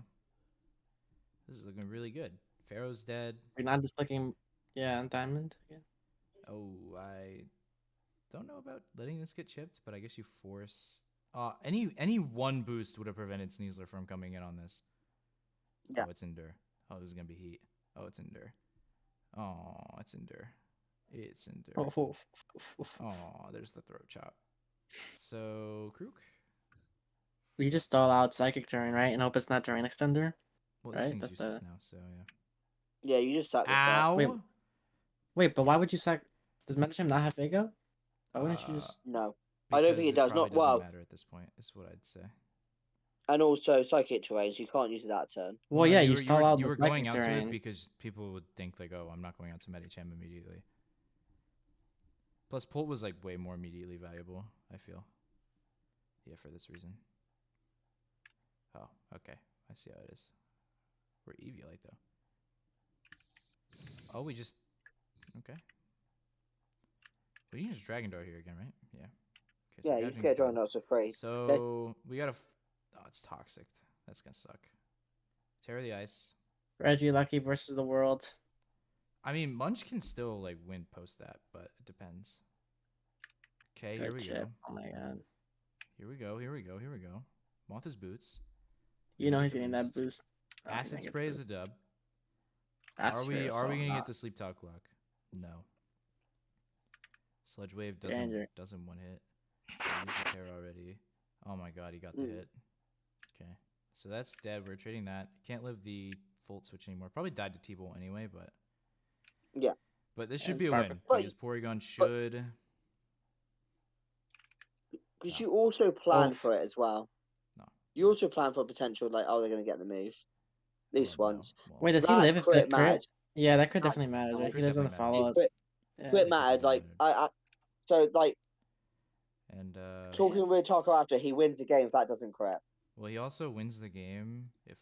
This is looking really good. Pharaoh's dead. We're not just clicking. Yeah, on diamond again. Oh, I don't know about letting this get chipped, but I guess you force. Any one boost would have prevented Sneasler from coming in on this. Yeah. Oh, it's Endure. Oh, this is gonna be heat. Oh, it's Endure. Oh, it's Endure. It's Endure. Oh. Oh, there's the throat chop. So Krook. We just stall out psychic terrain, right? And hope it's not terrain extender. Well, this Right, thing's that's useless the- now, so yeah. Yeah, you just sat this Ow! Wait. Wait, but why would you sack? Does Metacham not have Fago? Why wouldn't you Uh, just? No. I don't think Because it does. probably Not well. doesn't matter at this point. Is what I'd say. And also psychic terrains, you can't use it that turn. Well, no, yeah, you were- stall were, out you the were going psychic out to it terrain. because people would think like, oh, I'm not going out to Medicham immediately. Plus, Pult was like way more immediately valuable. I feel. Yeah, for this reason. Oh, okay. I see how it is. We're Eviolite though. Oh, we just okay. We can just Dragon Dart here again, right? Yeah. Okay, so Yeah, you gouging's get dead. drawn out for free. So we gotta. Oh, it's toxic. That's gonna suck. Terror the Ice. Regieleki versus the world. I mean, Munch can still like win post that, but it depends. Okay, here Good we chip. go. Oh my god. Here we go. Here we go. Here we go. Moth his boots. You know Get he's the getting that boost. Oh, he Acid didn't get spray the is a boost. dub. That's Are we true, are so we gonna not. get the sleep talk luck? No. Sludge wave Danger. doesn't one hit. I used the terror already. Oh my god, he got the hit. Okay. So that's dead. We're trading that. Can't live the Volt switch anymore. Probably died to T-Bolt anyway, but Yeah. But this should And be a Barbara. win But- because Porygon should. Because No. you also plan Oh. for it as well. No. You also plan for potential, like, oh, they're going to get the move. At least Well, no. once. Well, Wait, does he That live if the crit crit? mattered. Yeah, that crit That definitely matters, right? He crit lives on the definitely matters. follow up. Crit, Yeah. crit Crit mattered. definitely Like, so, like, And talking with Taco after, he wins the game if that doesn't crit. well, he also wins the game if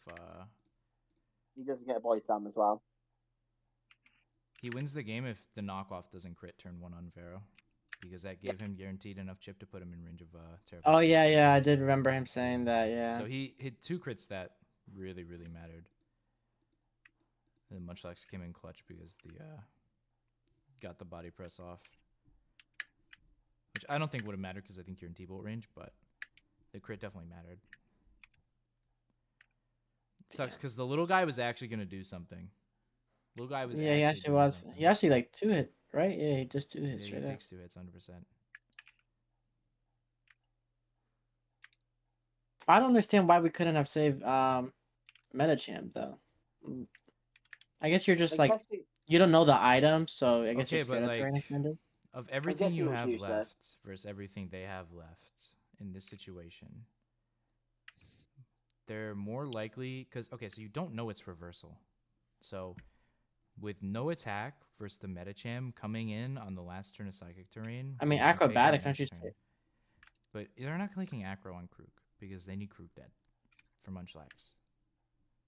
He doesn't get a body slam as well. he wins the game if the knockoff doesn't crit turn 1 on Vero, because that gave him guaranteed enough chip to put him in range of Terra. Oh yeah, yeah, I did remember him saying that. Yeah. So he hit 2 crits that really mattered. And then Munchlax came in clutch because the got the body press off, which I don't think would have mattered because I think you're in T-Bolt range, but the crit definitely mattered. It sucks because the little guy was actually gonna do something. Little guy was Yeah, he actually doing was. something. He actually like 2-hit, right? Yeah, he just 2 hits Yeah, straight he up. takes 2 hits, 100%. I don't understand why we couldn't have saved Metachamp though. I guess you're just I'm like guessing, you don't know the item, so I guess Okay, you're scared but, of terrain like, extended. Of everything guessing you it's have useless. left versus everything they have left in this situation, they're more likely because okay, so you don't know it's reversal. So with no attack versus the Metacham coming in on the last turn of Psychic Terrain. I mean, where you can fake out acrobatics, next aren't you? turn. But they're not clicking Acro on Krook because they need Krook dead for Munchlax.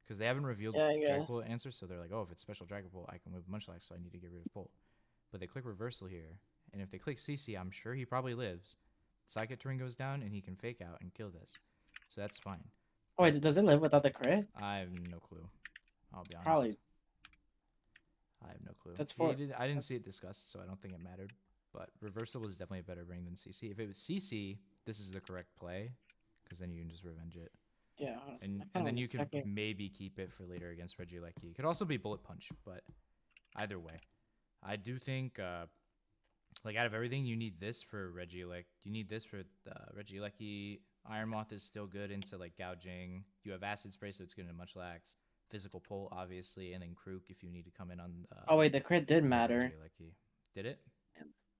Because they haven't revealed Yeah, I guess. Dragapult answer, so they're like, oh, if it's special Dragapult, I can move Munchlax, so I need to get rid of Bolt. But they click reversal here, and if they click CC, I'm sure he probably lives. Psychic Terrain goes down, and he can fake out and kill this. So that's fine. Oh, wait, does it live without the crit? I have no clue. I'll be honest. Probably. I have no clue. That's He for- did, I didn't see it discussed, so I don't think it mattered. But reversal was definitely a better ring than CC. If it was CC, this is the correct play, because then you can just revenge it. Yeah. And kinda then you wanna can check it. maybe keep it for later against Regieleki. It could also be Bullet Punch, but either way. I do think, like, out of everything, you need this for Regieleki. You need this for Regieleki. Iron Moth is still good into, like, gouging. You have Acid Spray, so it's good into Munchlax. Physical Pull, obviously, and then Krook if you need to come in on Oh wait, the crit did matter. Regieleki. Did it?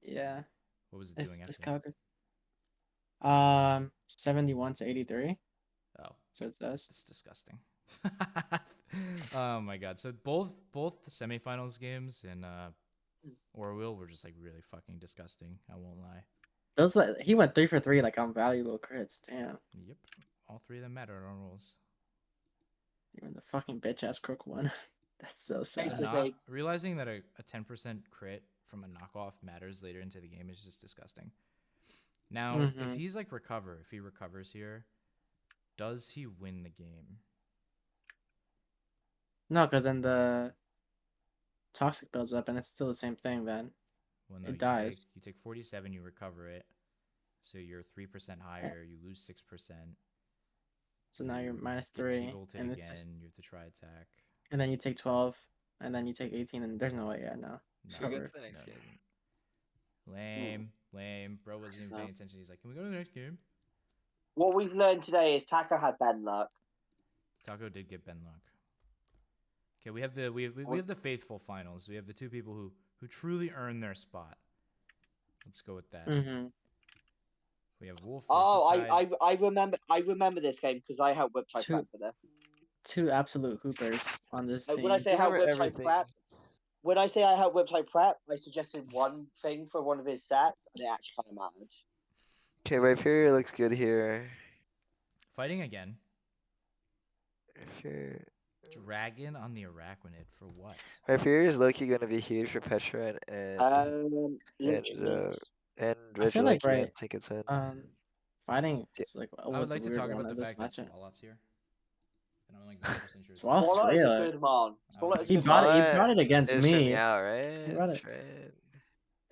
Yeah. What was it If doing this after? calcul- 71 to 83. Oh. So it says. It's disgusting. Oh my god. So both the semifinals games in Orwell were just like really fucking disgusting. I won't lie. Those he went 3 for 3 like on valuable crits. Damn. Yep. All 3 of them mattered on rolls. Even the fucking bitch ass crook one. That's so sad. Basically- Realizing that a 10% crit from a knockoff matters later into the game is just disgusting. Now, if Mhm. he's like if he recovers here, does he win the game? No, because then the toxic builds up and it's still the same thing then. Well, no, It you dies. take 47, you recover it. So you're 3% higher, you lose 6%. So now you're minus Get 3. T-bolted And, again, you have to try attack. and then you take 12. And then you take 18. And there's no way, yeah, no. No, Who Cover. gets the next game? Lame. Bro wasn't even No. paying attention. He's like, can we go to the next game? What we've learned today is Taka had Ben luck. Taco did get Ben luck. Okay, we have the faithful finals. We have the 2 people who truly earned their spot. Let's go with that. Mm-hmm. We have Wolf. Oh, versus Tide. I remember this game because I helped Whip Type Two- prep for this. 2 absolute hoopers on this team. When I say I helped Remember Whip Type everything. prep, when I say I helped Whip Type prep, I suggested one thing for one of his sets, and it actually kind of mattered. Okay, my Fury looks good here. Fighting again. If you're Dragon on the Araquanid for what? my fear is Loki gonna be huge for Petra and Lucius. and I feel like Regieleki right. and Tinkerton. Fighting Yeah. is like I would what's a like to weird talk one about the of this fact that matchup. Swalot's here. And I'm like 90% sure it's Swalot's Swalot. Swallow is a real. good man. Swallow is a He good brought man. it. He Swalot brought it against is for me. Meow, He right? brought it. Right.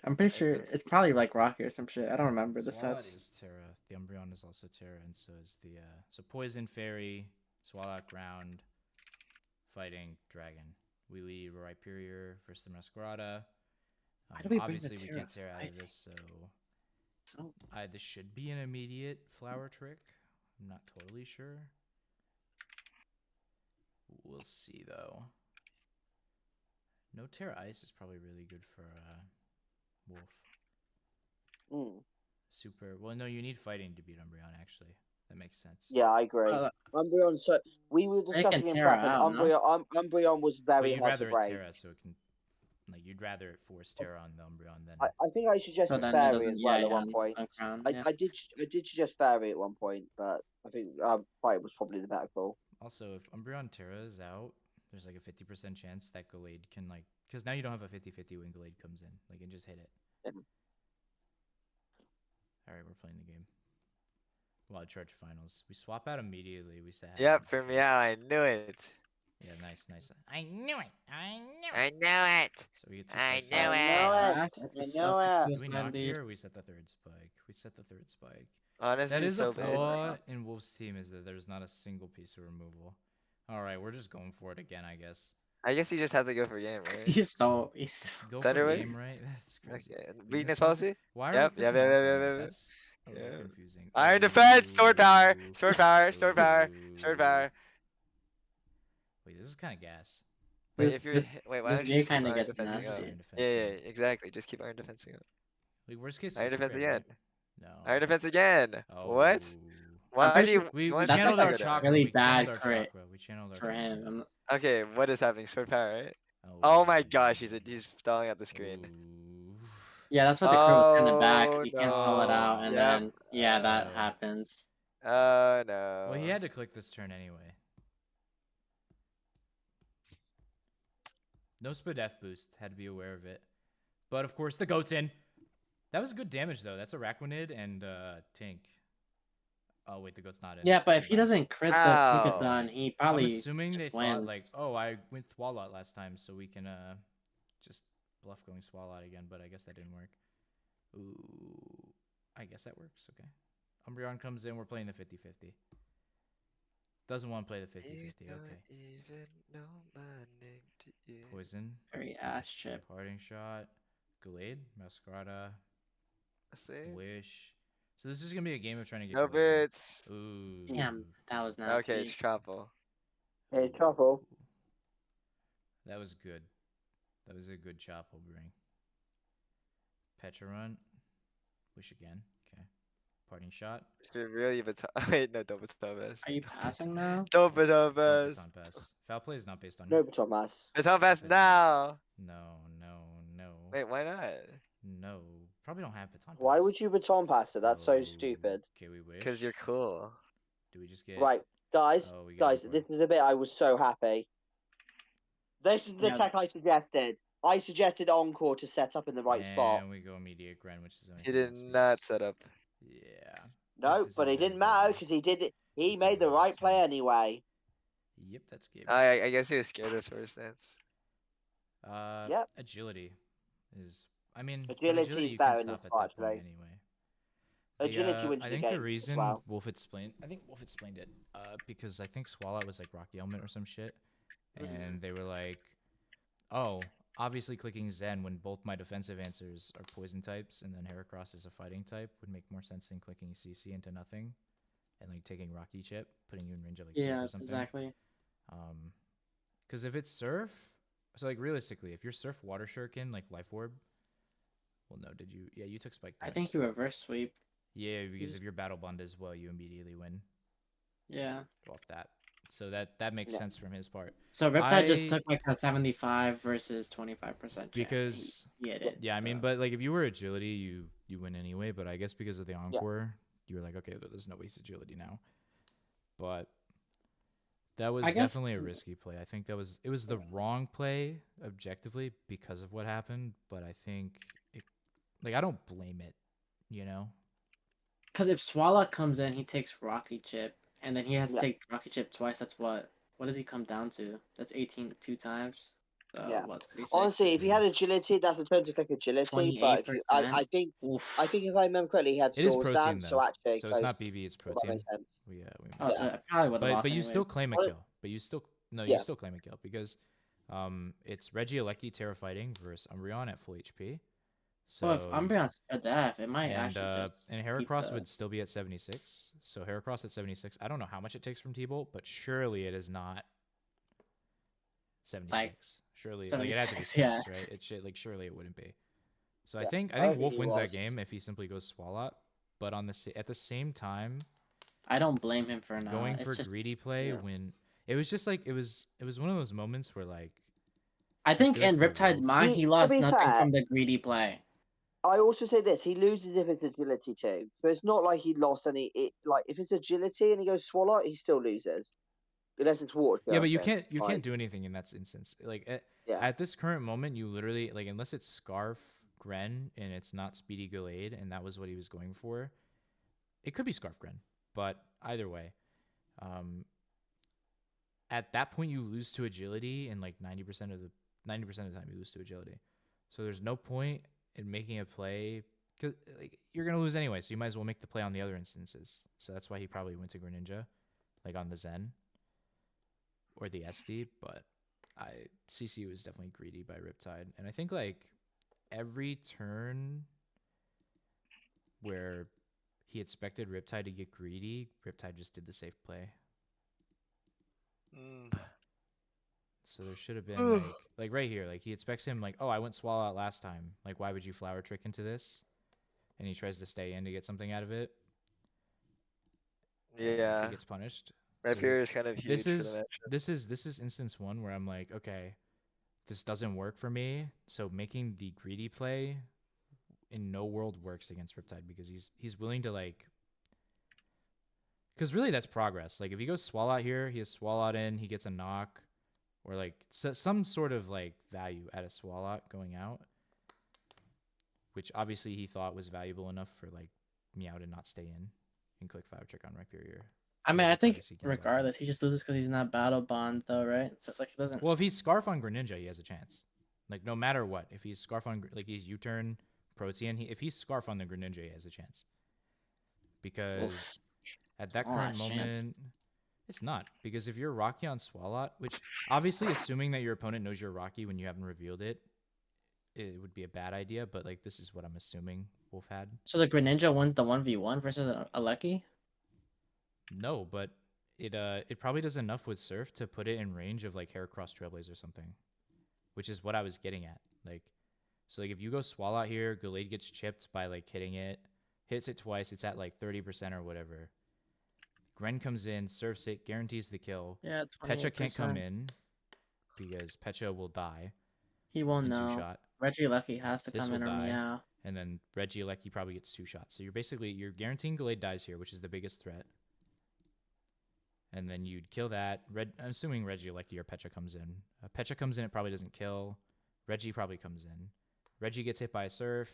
I'm pretty sure Okay. it's probably like Rocky or some shit. I don't remember the Swalot sets. is Terra. The Umbreon is also Terra, and so is the so Poison Fairy, Swalot Ground, Fighting Dragon. We lead Rhyperior versus the Masquerada. Why do we bring the Obviously, we Terra can't tear out of Fighting? this, so So this should be an immediate flower trick. I'm not totally sure. We'll see though. No Terra Ice is probably really good for Wolf. Mm. Super. Well, no, you need Fighting to beat Umbreon. Actually, that makes sense. Yeah, I agree. Umbreon. So we were They can discussing in Terra prep, and out, no? Umbreon was But very you'd hard to rather it break. Terra so it can, like, you'd rather it force Terra on the Umbreon than. I think I So suggested then it Fairy doesn't. as Yeah, well at yeah. one point. Crown. I, Yeah. I did suggest Fairy at one point, but I think Fight was probably the better call. Also, if Umbreon Terra is out, there's like a 50% chance that Gallade can, like, because now you don't have a 50-50 when Gallade comes in. Like, and just hit it. Yeah. All right, we're playing the game. Wild Charge Finals. We swap out immediately. We say. Yep, for Meow, I knew it. Yeah, nice. I knew it. I knew it. I knew it. So we get two I spikes. knew out. it. That's I know it. Do we knock here or we set the third spike? We set the third spike. Honestly, That is so a bad. flaw in Wolf's team is that there's not a single piece of removal. All right, we're just going for it again, I guess. I guess you just have to go for game, right? He's so. Go Better for way? game, right? That's crazy. Okay. Weakness policy? Why are Yep, we yep, clicking yep, off yep, on yep, that? yep. That's a little Yeah. confusing. Iron defense, sword power, sword power, sword power, sword Ooh. power. Wait, this is kind of gas. Wait, if you're wait, why this don't you game just keep kind of iron gets defensing nasty. up? Iron defense, Yeah, yeah, right? exactly. Just keep iron defensing up. Like, worst case, Iron it's defense okay, again. right? No. Iron defense again. Oh. What? I'm Why pretty do you sure We want that's channeled like our a chakra. really We channeled bad our crit chakra. We channeled our for chakra. him. Okay, what is happening? Sword power, right? Oh my gosh, he's stalling out the screen. Ooh. Yeah, that's why the crit was kind of bad Oh because you can't stall it out, and no. Yep. then yeah, that So- happens. Oh no. Well, he had to click this turn anyway. No Spadef boost. Had to be aware of it. But of course, the goat's in. That was good damage though. That's Araquanid and Tink. Oh wait, the goat's not in. Yeah, but if Never he mind. doesn't crit the Ow. Tinkathon, he I'm probably assuming they just thought wins. like, oh, I went Swalot last time, so we can just bluff going Swalot again. But I guess that didn't work. Ooh, I guess that works. Okay. Umbreon comes in. We're playing the 50-50. Doesn't want to play the 50-50. Okay. Even know my name to you. Poison. Very ass chip. Parting shot. Gallade. Masquerada. See? Wish. So this is gonna be a game of trying to get No Gallade. bits. Ooh. Damn, that was nasty. Okay, it's Trouble. Hey, trouble. That was good. That was a good chop will bring. Petra run. Wish again. Okay. Parting shot. If you're really wait, no, don't baton pass. Are you passing now? Don't baton Don't pass. baton pass. Foul play is not based on No you. baton pass. Baton pass Baton now. No. Wait, why not? No. Probably don't have baton pass. Why would you baton pass it? That's so Oh, stupid. Okay, we wish. Because you're cool. Do we just get Right, guys, Oh, we get guys, Encore. this is the bit I was so happy. This is the Yeah. tech I suggested. I suggested Encore to set up in the right spot. And we go immediate grind, which is the only He thing did that not speaks. set up. Yeah. No, This but is it didn't Zen's matter idea. because he did it. He It's made the all right play Zen. anyway. Yep, that's Gabe. I guess he was scared of first stance. Yep. Agility is. I mean, with Agility agility is you better can in this stop at that spot, point actually. anyway. Agility wins I the think the game as reason well. Wolf explained. I think Wolf explained it. Because I think Swallow was like Rocky Element or some shit, and they were like, "Oh, obviously clicking Zen when both my defensive answers are poison types, and then Heracross is a fighting type would make more sense than clicking CC into nothing, and like taking Rocky Chip, putting you in range of like Surf Yeah, or something." exactly. Because if it's Surf, so like realistically, if you're Surf Water Shuriken like Life Orb, well, no, did you? Yeah, you took Spike. I Dodge. think you reverse sweep. Yeah, because if you're Battle Bond as well, you immediately win Yeah. off that. So that makes Yeah. sense from his part. So Riptide just I- took like a 75 versus 25% chance. Because he hit it. yeah, I mean, so- but like if you were agility, you win anyway. But I guess because of the encore, you were like, okay, there's no waste agility now. But That was I guess definitely a risky play. I think it was the wrong play objectively because of what happened, but I think it, like I don't blame it, you know. because if Swallow comes in, he takes Rocky Chip, and then he has to Yeah. take Rocky Chip twice. That's what does he come down to? That's 18 two times. Yeah. What 36? Honestly, if he had agility, that's a turn to click agility. But if you, 28%. I think if I remember correctly, he had It is Swords protein Dance, so though, actually it so it's goes. not BB, it's Well, that protein. makes sense. We Oh, missed so that. I probably would have lost But you still anyways. claim a Well, kill. But you still you Yeah. still claim a kill because it's Regieleki Terra Fighting versus Umbreon at full HP. So Well, if Umbreon's a def, it might actually just and keep Heracross the. would still be at 76. So Heracross at 76. I don't know how much it takes from T-Bolt, but surely it is not 76. Surely like it had to be 76, 6, yeah. right? It should like surely it wouldn't be. So Yeah, I think I don't Wolf think he wins that was. game if he simply goes Swalot, but at the same time I don't blame him for not going It's for just, greedy play yeah. when it was just like it was one of those moments where like I think feel like in for Riptide's Wolf- mind, he To lost be nothing fair, from the greedy play. I also say this: he loses if it's agility too. So it's not like he lost any. Like if it's agility and he goes Swallow, he still loses unless it's water. Yeah, but you Surfing. can't Like, do anything in that instance. Like yeah, at this current moment, you literally like unless it's Scarf Gren and it's not Speedy Gallade, and that was what he was going for. It could be Scarf Gren, but either way, at that point you lose to agility, and like 90% of the 90% of the time you lose to agility. So there's no point in making a play because like you're gonna lose anyway. So you might as well make the play on the other instances. So that's why he probably went to Greninja, like on the Zen or the SD. But CC was definitely greedy by Riptide, and I think like every turn where he expected Riptide to get greedy, Riptide just did the safe play. So there should have been like right here, like he expects him like, oh, I went Swallow out last time. Like, why would you Flower Trick into this? And he tries to stay in to get something out of it. and Yeah. he gets punished. My So fear is kind of huge for the match. this is instance one where I'm like, okay, this doesn't work for me. So making the greedy play in no world works against Riptide because he's willing to like. Because really, that's progress. Like if he goes Swallow out here, he has Swallow out in, he gets a knock, or like some sort of like value at a Swallow going out, which obviously he thought was valuable enough for like Meow to not stay in and click Flower Trick on Rhyperior. I mean, I think Obviously gains off regardless, he just loses because he's not Battle Bond, though, right? So it's like he doesn't. Well, if he's Scarf on Greninja, he has a chance. Like no matter what, if he's Scarf on like he's U-turn Protean, if he's Scarf on the Greninja, he has a chance. Because Oof. at that Oh, current that's chance. moment, it's not. Because if you're Rocky on Swalot, which obviously assuming that your opponent knows you're Rocky when you haven't revealed it, it would be a bad idea. But like this is what I'm assuming Wolf had. So the Greninja wins the 1v1 versus a Lucky? No, but it probably does enough with Surf to put it in range of like Heracross Trailblaze or something, which is what I was getting at. Like, so like if you go Swallow here, Gallade gets chipped by like hitting it, hits it twice, it's at like 30% or whatever. Gren comes in, surfs it, guarantees the kill. Yeah, Pecha can't come 28%. in because Pecha will die He won't in know. 2-shot. Reggie Lucky has to This come will in or die. meow. And then Regieleki probably gets 2 shots. So you're guaranteeing Gallade dies here, which is the biggest threat. And then you'd kill that. I'm assuming Regieleki or Pecha comes in. Pecha comes in, it probably doesn't kill. Reggie probably comes in. Reggie gets hit by a Surf.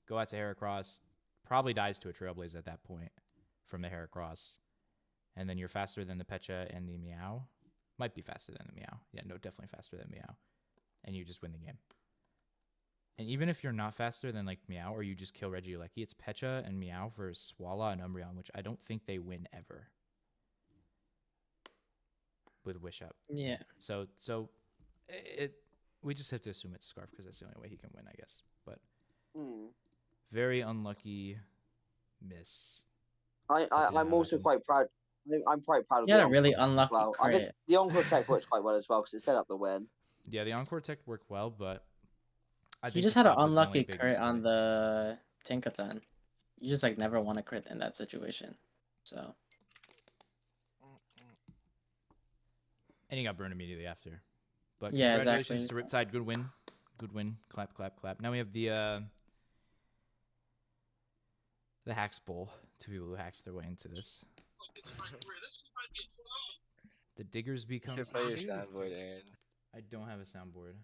Go out to Heracross. Probably dies to a Trailblaze at that point from the Heracross. And then you're faster than the Pecha and the Meow. Might be faster than the Meow. Yeah, no, definitely faster than Meow. And you just win the game. And even if you're not faster than like Meow or you just kill Regieleki, it's Pecha and Meow versus Swallow and Umbreon, which I don't think they win ever. With Wish Up. Yeah. So we just have to assume it's Scarf because that's the only way he can win, I guess. But very unlucky miss. I'm also quite proud. I'm quite proud of He had the a really Encore as unlucky well. I think crit. the Encore tech worked quite well as well because it set up the win. Yeah, the Encore tech worked well, but I He think just the had an stop was the only unlucky big crit on misplay. the Tinkaton. You just like never want to crit in that situation. So And he got burned immediately after. But yeah, congratulations exactly. to Riptide. Good win. Good win. Clap, clap, clap. Now we have the Hacks Bowl. 2 people who hacks their way into this. The Diggersby You comes. should play your Diggersby's soundboard, terrible. Aaron. I don't have a soundboard.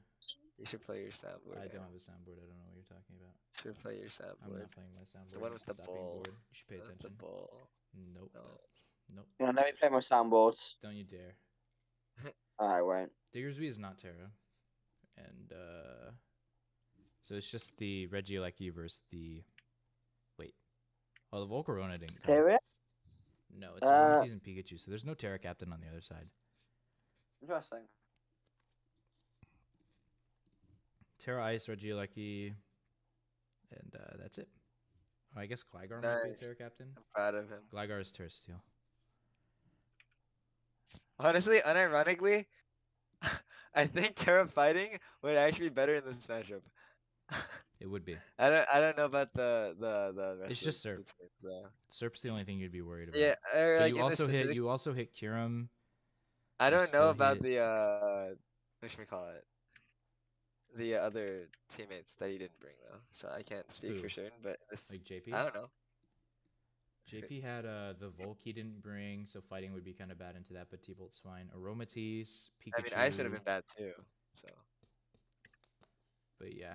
You should play your soundboard. I don't Aaron. have a soundboard. I don't know what you're talking about. You should play your I'm soundboard. not playing my soundboard. The one You with should the stop being ball. bored. You should pay The attention. ball. Nope. No. Nope. Yeah, let me play my soundboards. Don't you dare. I won't. Diggersby is not Terra. And so it's just the Regieleki versus the wait. Oh, the Volcarona didn't come. Hear it? No, it's Aromatisse and Pikachu, so there's no Terra Captain on the other side. Interesting. Terra Ice, Regieleki, and that's it. Oh, I guess Gligar might be a Nice. Terra Captain. I'm proud of him. Gligar is Terra Steel. Honestly, unironically, I think Terra Fighting would actually be better in this matchup. It would be. I don't know about the rest It's of just the Serp. teams, though. Serp's the only thing you'd be worried about. Yeah, or But like you in the also hit specifics, you also hit Kyurem. I you don't know still about hit- the whatchamacallit, the other teammates that he didn't bring though, so I can't speak for Who? sure. But this, Like JP. I don't know. JP had the Volk he didn't bring, so fighting would be kind of bad into that, but T-Bolt's fine. Aromatisse, Pikachu. I mean, Ice would have been bad too. So But yeah,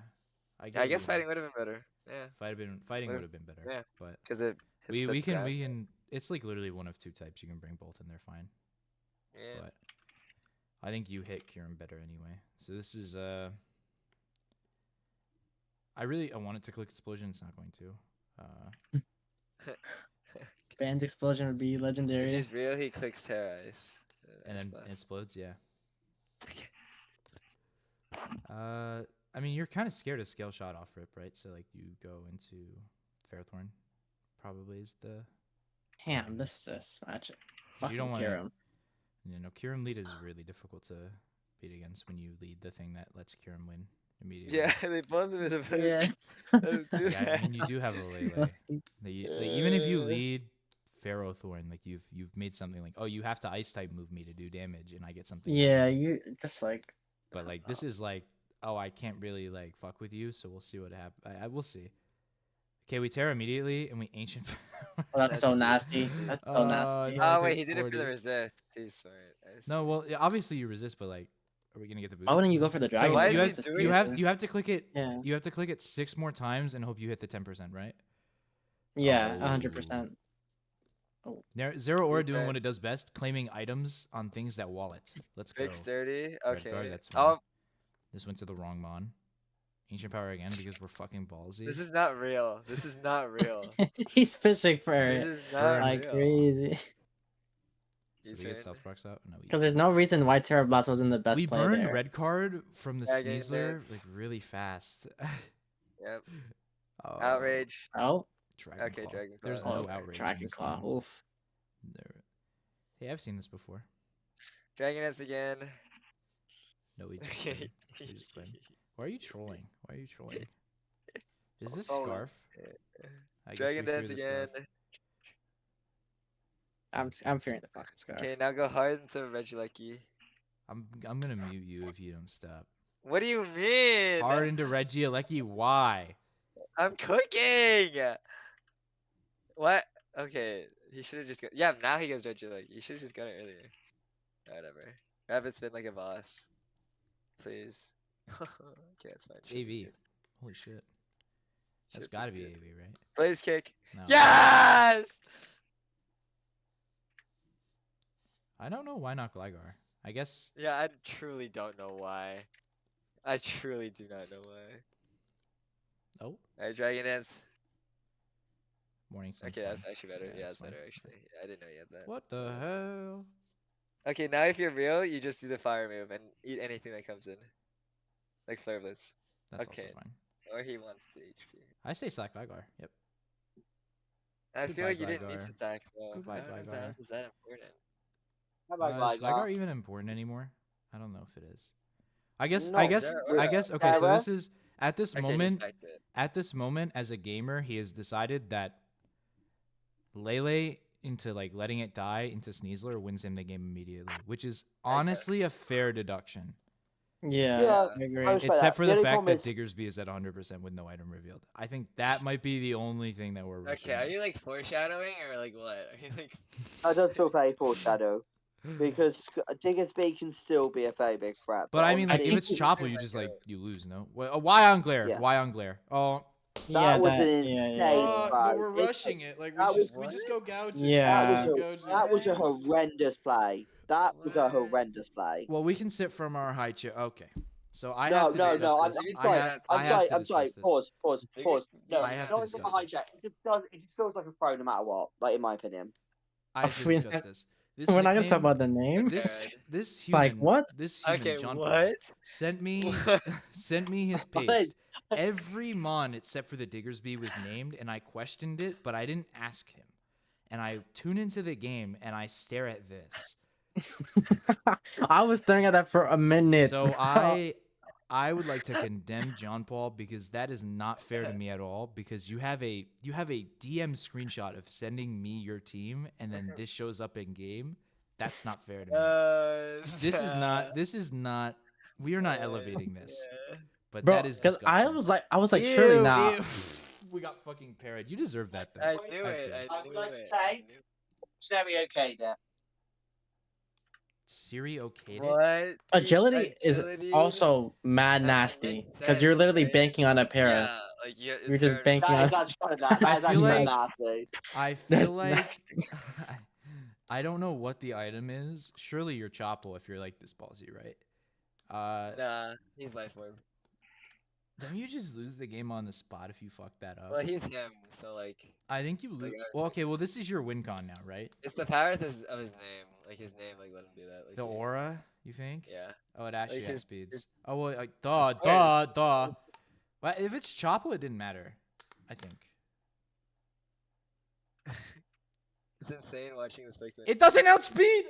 I I get guess you. fighting would have been better. Yeah, Fighting would've- would have been better. yeah. But because it hits we the can ground. it's like literally one of two types. You can bring both and they're fine. Yeah. But I think you hit Kyurem better anyway. So this is I want it to click Explosion. It's not going to. Band explosion would be If legendary. he's real, he clicks Terra Ice. And Ice then Blast. it explodes. Yeah. I mean, you're kind of scared of Scale Shot off rip, right? So like you go into Ferrothorn, probably is the. Damn, this is a smash. You Fucking don't wanna- Kyurem. Kyurem lead is really difficult to beat against when you lead the thing that lets Kyurem win immediately. Yeah, they both of them. Yeah. Yeah, I mean, you do have a Lele. Like, even if you lead Ferrothorn, like you've made something like, oh, you have to Ice type move me to do damage, and I get something. Yeah, you just like. But like this is like, oh, I can't really like fuck with you, so we'll see what happens. I will see. Okay, we Terra immediately, and we Ancient. Oh, that's so That's- nasty. That's so nasty. no. Oh wait, takes he did it for 40. the resist. He's smart. I see. No, well, yeah, obviously you resist, but like, are we gonna get the boost? Why wouldn't you go for the So dragon? why you is have he to, doing you have this? to click it. Yeah. You have to click it 6 more times and hope you hit the 10%, right? Yeah, Oh. 100%. Zero Aura doing Okay. what it does best, claiming items on things that wallet. Let's go. Big sturdy. Red Okay. guard, that's fine. Oh, This went to the wrong mon. Ancient power again because we're fucking ballsy. this is not real. This is not real. He's fishing for This it is not like real. crazy. So He's we get right. stealth procs out. No, we Because there's no reason why Terra Blast wasn't the best we play burned there. red card from the Yeah, getting Sneasler bits. like really fast. Yep. Oh, Outrage. Oh, Dragon Okay, Claw. Dragon There's Claw. no oh, outrage. in Dragon this Claw. game. Oof. Hey, I've seen this before. Dragon Dance again. No, we just win. We just win. Why are you trolling? Why are you trolling? Is this Trolling. Scarf? I guess Dragon we threw Dance the again. Scarf. I'm fearing the fucking scarf. Okay, now go hard into Regieleki. I'm gonna mute you if you don't stop. What do you mean? Hard into Regieleki. Why? I'm cooking. What? Okay, he should have just got. Yeah, now he goes Regieleki. He should have just got it earlier. Whatever. Rabbit spin like a boss. Please. Okay, that's fine. It's Chip is AV. good. Holy shit. That's Chip gotta is be good. AV, right? Blaze kick. No. Yes! I don't know why not Gligar. I guess Yeah, I truly don't know why. I truly do not know why. oh, Alright, Dragon Dance. Morning Sun's Okay, that's fine. actually better. Yeah, Yeah, that's it's better fine. actually. Yeah, I didn't know you had that. What so- the hell? Okay, now if you're real, you just do the fire move and eat anything that comes in. Like Flare Blitz. That's Okay. also fine. Or he wants the HP. I say Slack Gligar. Yep. I feel Goodbye, like you didn't need Gligar. to attack though. Goodbye, I don't know if Gligar. that is that important. How about Is Gligar Gligar? even important anymore? I don't know if it is. I guess. No, I guess. Zero I Aura. guess. Okay, so Terra? this is at this Okay, moment. just attacked it. At this moment, as a gamer, he has decided that Lele into like letting it die into Sneasler wins him the game immediately, which is honestly a fair deduction. Yeah, Yeah, I agree. I was- Respect Except that. for The the only fact problem that is- Diggersby is at 100% with no item revealed. I think that might be the only thing that we're Okay, are you like foreshadowing or like what? Are you like I don't feel very foreshadow. because Diggersby can still be a very big threat. But I mean, like, if think it's he- Chopper, you just like you lose. No. Why on glare? Yeah. Why on glare? Oh. Yeah, was an yeah. insane But throw. we're rushing it. Like that was- we just go gouging. Yeah. That We was just a go gouging. that was a horrendous play. That was a What? horrendous play. Well, we can sit from our high chair. Okay. So I No, have to no, discuss no. I'm this. sorry. I have to I'm sorry. discuss this. Pause. No, I have to not even discuss a this. hijack. It just feels like a throw no matter what. Like in my opinion. I have to We- discuss this. This We're not gonna talk nickname- about the name. This human. Like, what? This human. Okay, John Paul, what? sent me sent me his What? paste. Every mon except for the Diggersby was named, and I questioned it, but I didn't ask him. And I tune into the game and I stare at this. I was staring at that for a minute. So I would like to condemn John Paul because that is not fair to me at all. Because you have a DM screenshot of sending me your team, and then this shows up in game. That's not fair to me. This is not. We are not elevating this. Yeah. But Bro, that is because disgusting. I was like, surely Ew, not. ew. We got fucking parried. You deserve that though. I knew I it. feel. I would knew like to it. say- It's very okay there. Siri okayed it. What? Agility is Agility? also mad That nasty makes because you're sense, literally right? banking on a para. Yeah, like You're just they're- banking That on. is actually kind of that. I That is feel actually like- nasty. I That's feel like nasty. I don't know what the item is. Surely you're Chopple if you're like this ballsy, right? Nah, he's life orb. Don't you just lose the game on the spot if you fuck that up? Well, he's him, so like, I think you lose. like, Well, okay. Well, this is your win con now, right? it's the power of his name. Like his name, like let him do that. Like The he- aura, you think? Yeah. Oh, it actually his- outspeeds. Oh well, like duh. Well, if it's Chopple, it didn't matter. I think It's insane watching this fake. it doesn't outspeed.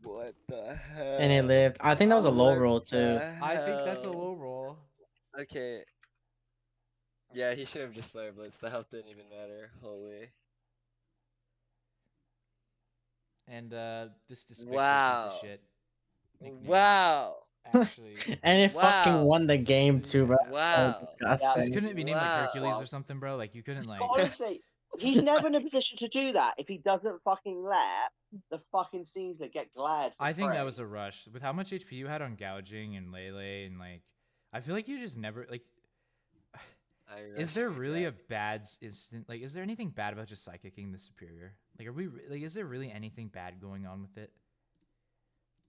What the hell? And it lived. I think that was a low What roll too. the I think that's a hell? low roll. Okay. Yeah, he should have just Flare Blitz. The health didn't even matter. Holy. And this despicable piece Wow. of shit. nickname Wow. Actually, And it fucking Wow. won the game too, bro. Wow. this Disgusting. couldn't it be named like Hercules Wow. or something, bro. Like you couldn't like. But honestly, he's never in a position to do that if he doesn't fucking let the fucking Steamslet get glared. For I think that free. was a rush with how much HP you had on gouging and Lele and like. I feel like you just never like. Is there really a bad instant? Like, is there anything bad about just psychicking the superior? Like, are we like? Is there really anything bad going on with it?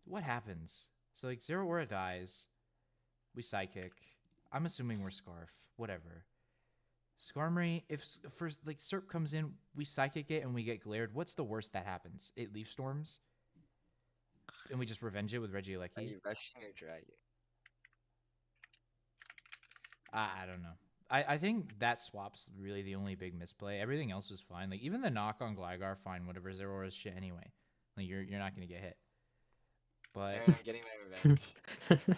What happens? So like, Zero Aura dies. We psychic. I'm assuming we're Scarf. Whatever. Skarmory, if first like Serp comes in, we psychic it and we get glared. What's the worst that happens? It leaf storms, and we just revenge it with Are Regieleki. you rushing or dragging? I don't know. I think that swap's really the only big misplay. Everything else was fine. Like even the knock on Gligar, fine. Whatever. Zero Aura's shit anyway. Like you're not gonna get hit. But Aaron, I'm getting my revenge.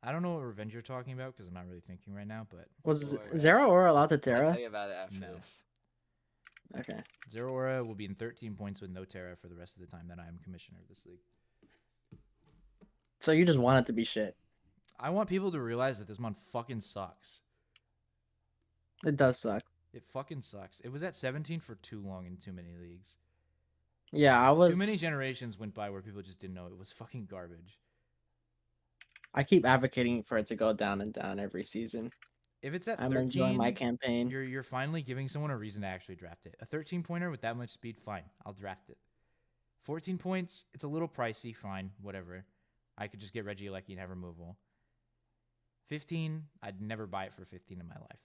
I don't know what revenge you're talking about because I'm not really thinking right now. But Was Or- Zero Aura allowed to I'll Terra? tell you about it after No. this. Okay. Zero Aura will be in 13 points with no Terra for the rest of the time that I am commissioner of this league. So you just want it to be shit. I want people to realize that this mon fucking sucks. It does suck. It fucking sucks. It was at 17 for too long in too many leagues. Yeah, I was. Too many generations went by where people just didn't know it was fucking garbage. I keep advocating for it to go down and down every season. If it's at I'm 13, enjoying my campaign. you're finally giving someone a reason to actually draft it. A 13 pointer with that much speed, fine. I'll draft it. 14 points, it's a little pricey, fine, whatever. I could just get Regieleki and have removal. 15, I'd never buy it for 15 in my life.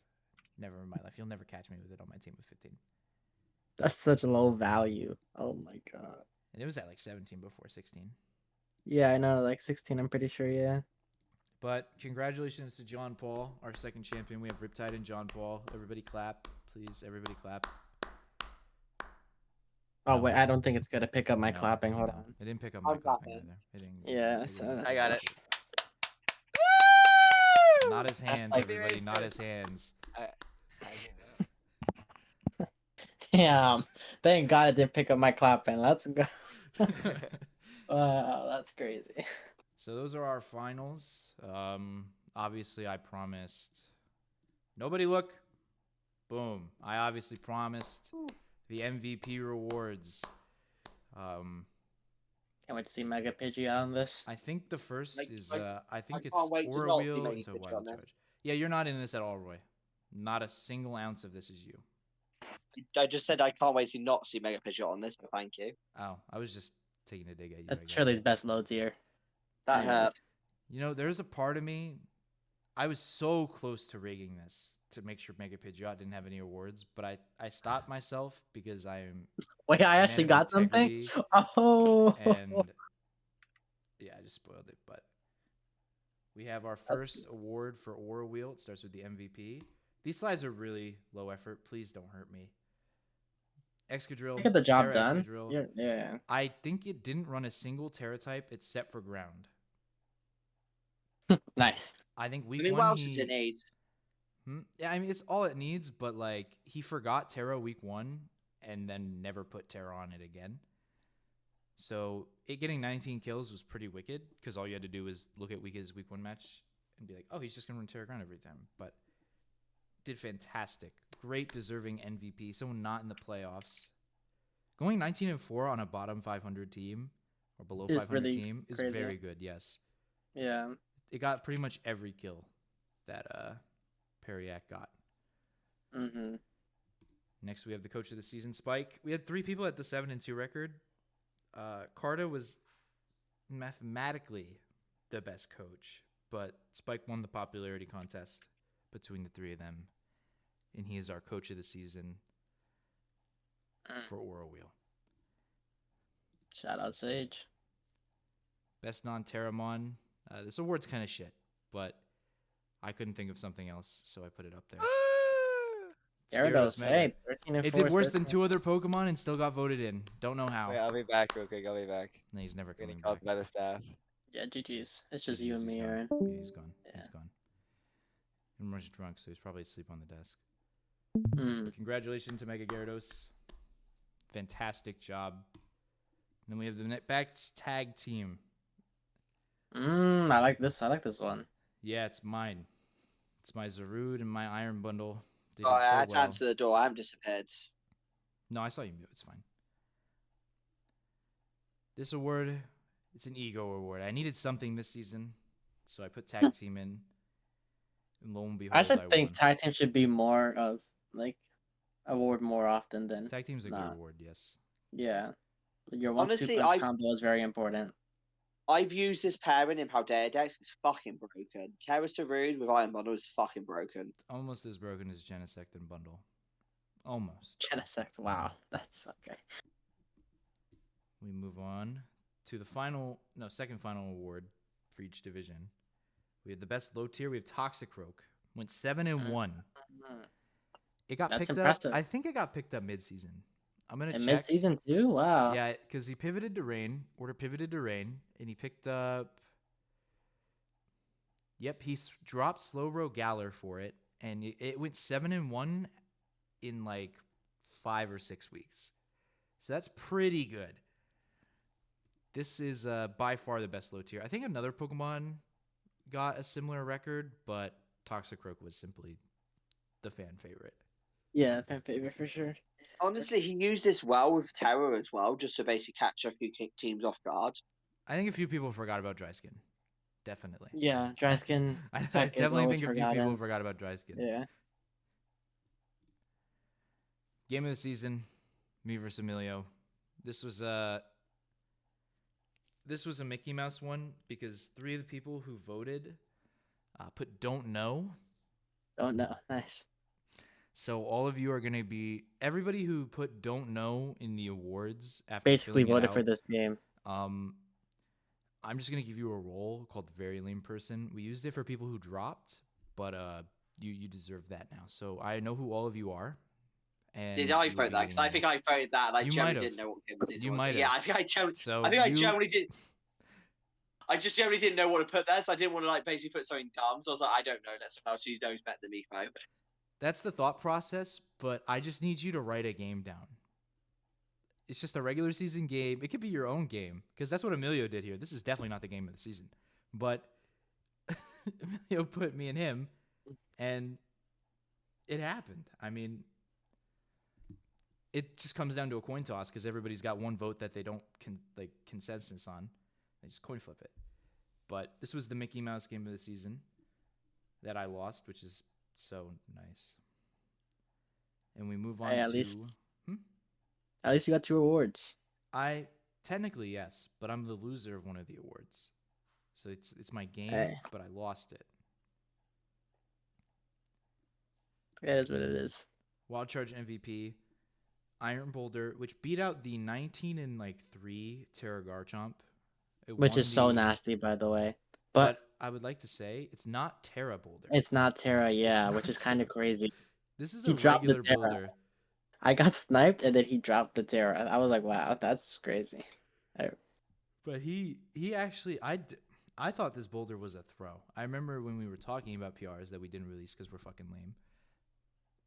Never in my life. You'll never catch me with it on my team with 15. That's such a low value. Oh my god. And it was at like 17 before 16. Yeah, I know. Like 16, I'm pretty sure. Yeah. But congratulations to John Paul, our second champion. We have Riptide and John Paul. Everybody clap, please. Everybody clap. Oh wait, I don't think it's gonna pick up my No, clapping. Hold no, on. It didn't pick up my I'm clapping clapping. either. It didn't. Yeah, it so didn't- that's I got it. Not his hands, like- everybody. Not his hands. How do you know? Yeah. Thank God it didn't pick up my clapping. Let's go. Wow, that's crazy. So those are our finals. Obviously, I promised. Nobody look. Boom. I obviously promised the MVP rewards. Can't wait to see Mega Pidgey on this. I think the first Like, is I- I think it's can't wait to Aura not see Wheel Mega into Pidgey Wild on this. Charge. Yeah, you're not in this at all, Roy. Not a single ounce of this is you. I just said I can't wait to not see Mega Pidgeot on this, but thank you. Oh, I was just taking a dig at you, I That's guess. Shirley's best low tier. That Anyways. hurt. You know, there's a part of me, I was so close to rigging this to make sure Mega Pidgeot didn't have any awards, but I stopped myself because I am Wait, I man actually of got something? integrity, Oh! and yeah, I just spoiled it. But we have our That's first award for Aura Wheel. It starts with the MVP. These slides are really low effort. Please don't hurt me. Excadrill. Get the job Terra done. Excadrill. Yeah. I think it didn't run a single Terra type except for ground. Nice. I think I week mean, one what else does he. it need? Yeah, I mean it's all it needs, but like he forgot Terra week 1 and then never put Terra on it again. So it getting 19 kills was pretty wicked because all you had to do was look at his week 1 match and be like, oh, he's just gonna run Terra ground every time. But did fantastic, great, deserving MVP. Someone not in the playoffs, going 19-4 on a bottom 500 team or below Is 500 really team is crazy. very good. Yes, Yeah. it got pretty much every kill that Periac got. Mm-hmm. Next, we have the coach of the season, Spike. We had 3 people at the 7-2 record. Carta was mathematically the best coach, but Spike won the popularity contest between the 3 of them, and he is our coach of the season for Aura Wheel. Shout out Sage. Best non-Terramon. This award's kind of shit, but I couldn't think of something else, so I put it up there. Gyarados, meta. hey, 13 and It 4. did worse than 2 other Pokemon and still got voted in. Don't know how. Wait, I'll be back real quick. I'll be back. No, he's never Getting coming called back. by the staff. Yeah, GG's. It's just GG's, you and he's me, gone. Aaron. Yeah, he's gone. Yeah. He's gone. Everyone's drunk, so he's probably asleep on the desk. Mm. But congratulations to Mega Gyarados. Fantastic job. And then we have the NetBacks tag team. I like this. I like this one. Yeah, it's mine. It's my Zarude and my Iron Bundle. They did Oh, I so had to well. answer the door. I'm disappeared. No, I saw you mute. It's fine. This award, it's an ego award. I needed something this season, so I put tag team in. And lo and behold, I actually won. think tag team should be more of like award more often than Tag team's a good not. award, yes. Yeah. Your 1-2 Honestly, punch combo is very important. I've used this pairing in Paldea decks. It's fucking broken. Terrace to Rude with Iron Bundle is fucking broken. It's almost as broken as Genesect and Bundle. Almost. Genesect, wow. That's okay. We move on to the second final award for each division. We had the best low tier. We have Toxicroak. Went 7-1. Mm. It got That's picked impressive. up. I think it got picked up mid-season. I'm gonna In check. mid-season too? Wow. Yeah, because he pivoted to Rain. Order pivoted to Rain, and he picked up. Yep, he dropped Slowbro Galar for it, and it went 7-1 in like 5 or 6 weeks. So that's pretty good. This is by far the best low tier. I think another Pokemon got a similar record, but Toxicroak was simply the fan favorite. Yeah, fan favorite for sure. Honestly, he used this well with Terror as well, just to basically catch a few teams off guard. I think a few people forgot about Dryskin. Definitely. Yeah, dry skin I attack is definitely always think a few forgotten. people forgot about Dryskin. Yeah. Game of the season, me versus Emilio. This was a Mickey Mouse one because 3 of the people who voted put don't know. Oh no, nice. So all of you are going to be everybody who put don't know in the awards after Basically filling it voted for out, this game. I'm just going to give you a role called Very Lame Person. We used it for people who dropped, but you deserve that now. So I know who all of you are. And Did I you will vote be that? Because I getting think I voted that. And I You generally might have. didn't know what game this You was. might Yeah, have. I think I generally. So I think I you- generally did. I just generally didn't know what to put there, so I didn't want to like basically put something dumb. So I was like, I don't know. Let someone else who knows better than me vote. That's the thought process, but I just need you to write a game down. It's just a regular season game. It could be your own game because that's what Emilio did here. This is definitely not the game of the season, but Emilio put me and him, and it happened. I mean, it just comes down to a coin toss because everybody's got one vote that they don't consensus on. They just coin flip it. But this was the Mickey Mouse game of the season that I lost, which is so nice. And we move on Hey, to. at least you got 2 awards. I technically yes, but I'm the loser of one of the awards. So it's my game, Hey. but I lost it. It is what it is. Wild Charge MVP, Iron Boulder, which beat out the 19-3 Terra Garchomp. It Which won is so the- nasty, by the way. But I would like to say it's not Terra Boulder. It's not Terra, yeah, not which is kind of Terra. crazy. This is He a dropped the regular Terra. Boulder. I got sniped and then he dropped the Terra. I was like, wow, that's crazy. But he actually I thought this Boulder was a throw. I remember when we were talking about PRs that we didn't release because we're fucking lame.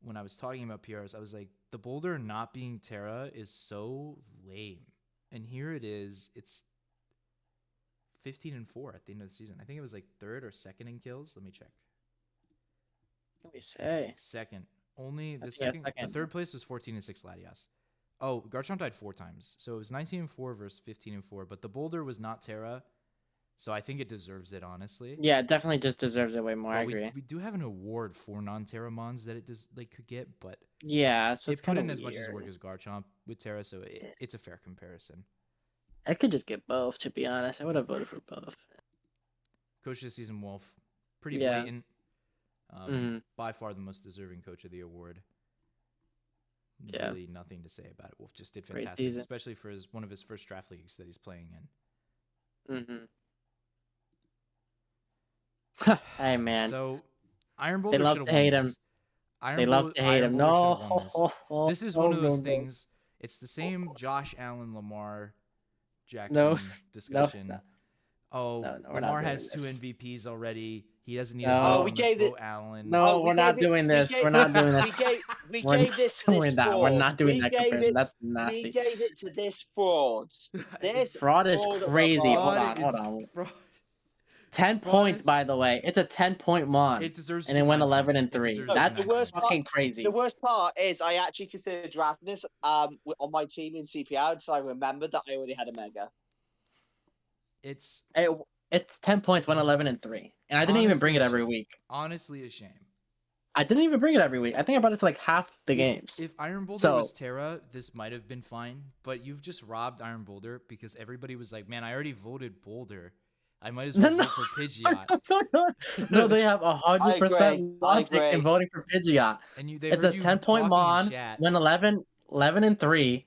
When I was talking about PRs, I was like, the Boulder not being Terra is so lame. And here it is. It's 15-4 at the end of the season. I think it was like 3rd or 2nd in kills. Let me check. What can we say? 2nd. Only the think, yeah, second. The 3rd place was 14-6 Latias. Oh, Garchomp died 4 times. So it was 19-4 versus 15-4. But the Boulder was not Terra. So I think it deserves it, honestly. Yeah, it definitely just deserves it way more. I But agree. we do have an award for non-Terra mons that it could get, but Yeah, so it's it put kind in of as much as work weird. as Garchomp with Terra, so it's a fair comparison. I could just get both, to be honest. I would have voted for both. Coach of the season, Wolf, pretty Yeah. blatant. Mhm. By far the most deserving coach of the award. Yeah. Really nothing to say about it. Wolf just did Great fantastic, season. especially for one of his first draft leagues that he's playing in. Mm-hmm. Hey, man. So Iron They Boulder love should to have won hate this. him. Iron They love to hate Iron him. Boulder should No. have won this. This is one of those no. things. It's the same Josh Allen, Lamar, Jackson No. discussion. No. Oh, No, we're not Lamar doing has 2 this. MVPs already. He doesn't need No. to vote. We gave it- Allen. No, we we're not gave it- doing we this. gave- We're not doing this. We We're gave not this to this doing that. We're fraud. not doing We that gave comparison. it- That's We nasty. gave it to this fraud. This Fraud is fraud of a crazy. mod. Hold on. Fraud. 10 Fraud points, is- by the way. It's a 10-point mon. It deserves to And be it went 9 11 points. and It 3. deserves to be That's 9 worst points. fucking crazy. The worst part is I actually considered drafting this on my team in CPR until I remembered that I already had a mega. It's It's 10 points, went 11 and 3. And I didn't even bring it Honestly, every week. honestly a shame. I didn't even bring it every week. I think I brought it to like half the games. If Iron Boulder So- was Terra, this might have been fine. But you've just robbed Iron Boulder because everybody was like, man, I already voted Boulder. I might as well No. vote for Pidgeot. No, they have 100% agree. logic I in agree. voting for Pidgeot. And they It's heard a you 10-point talking in mon, chat. went 11 and 3.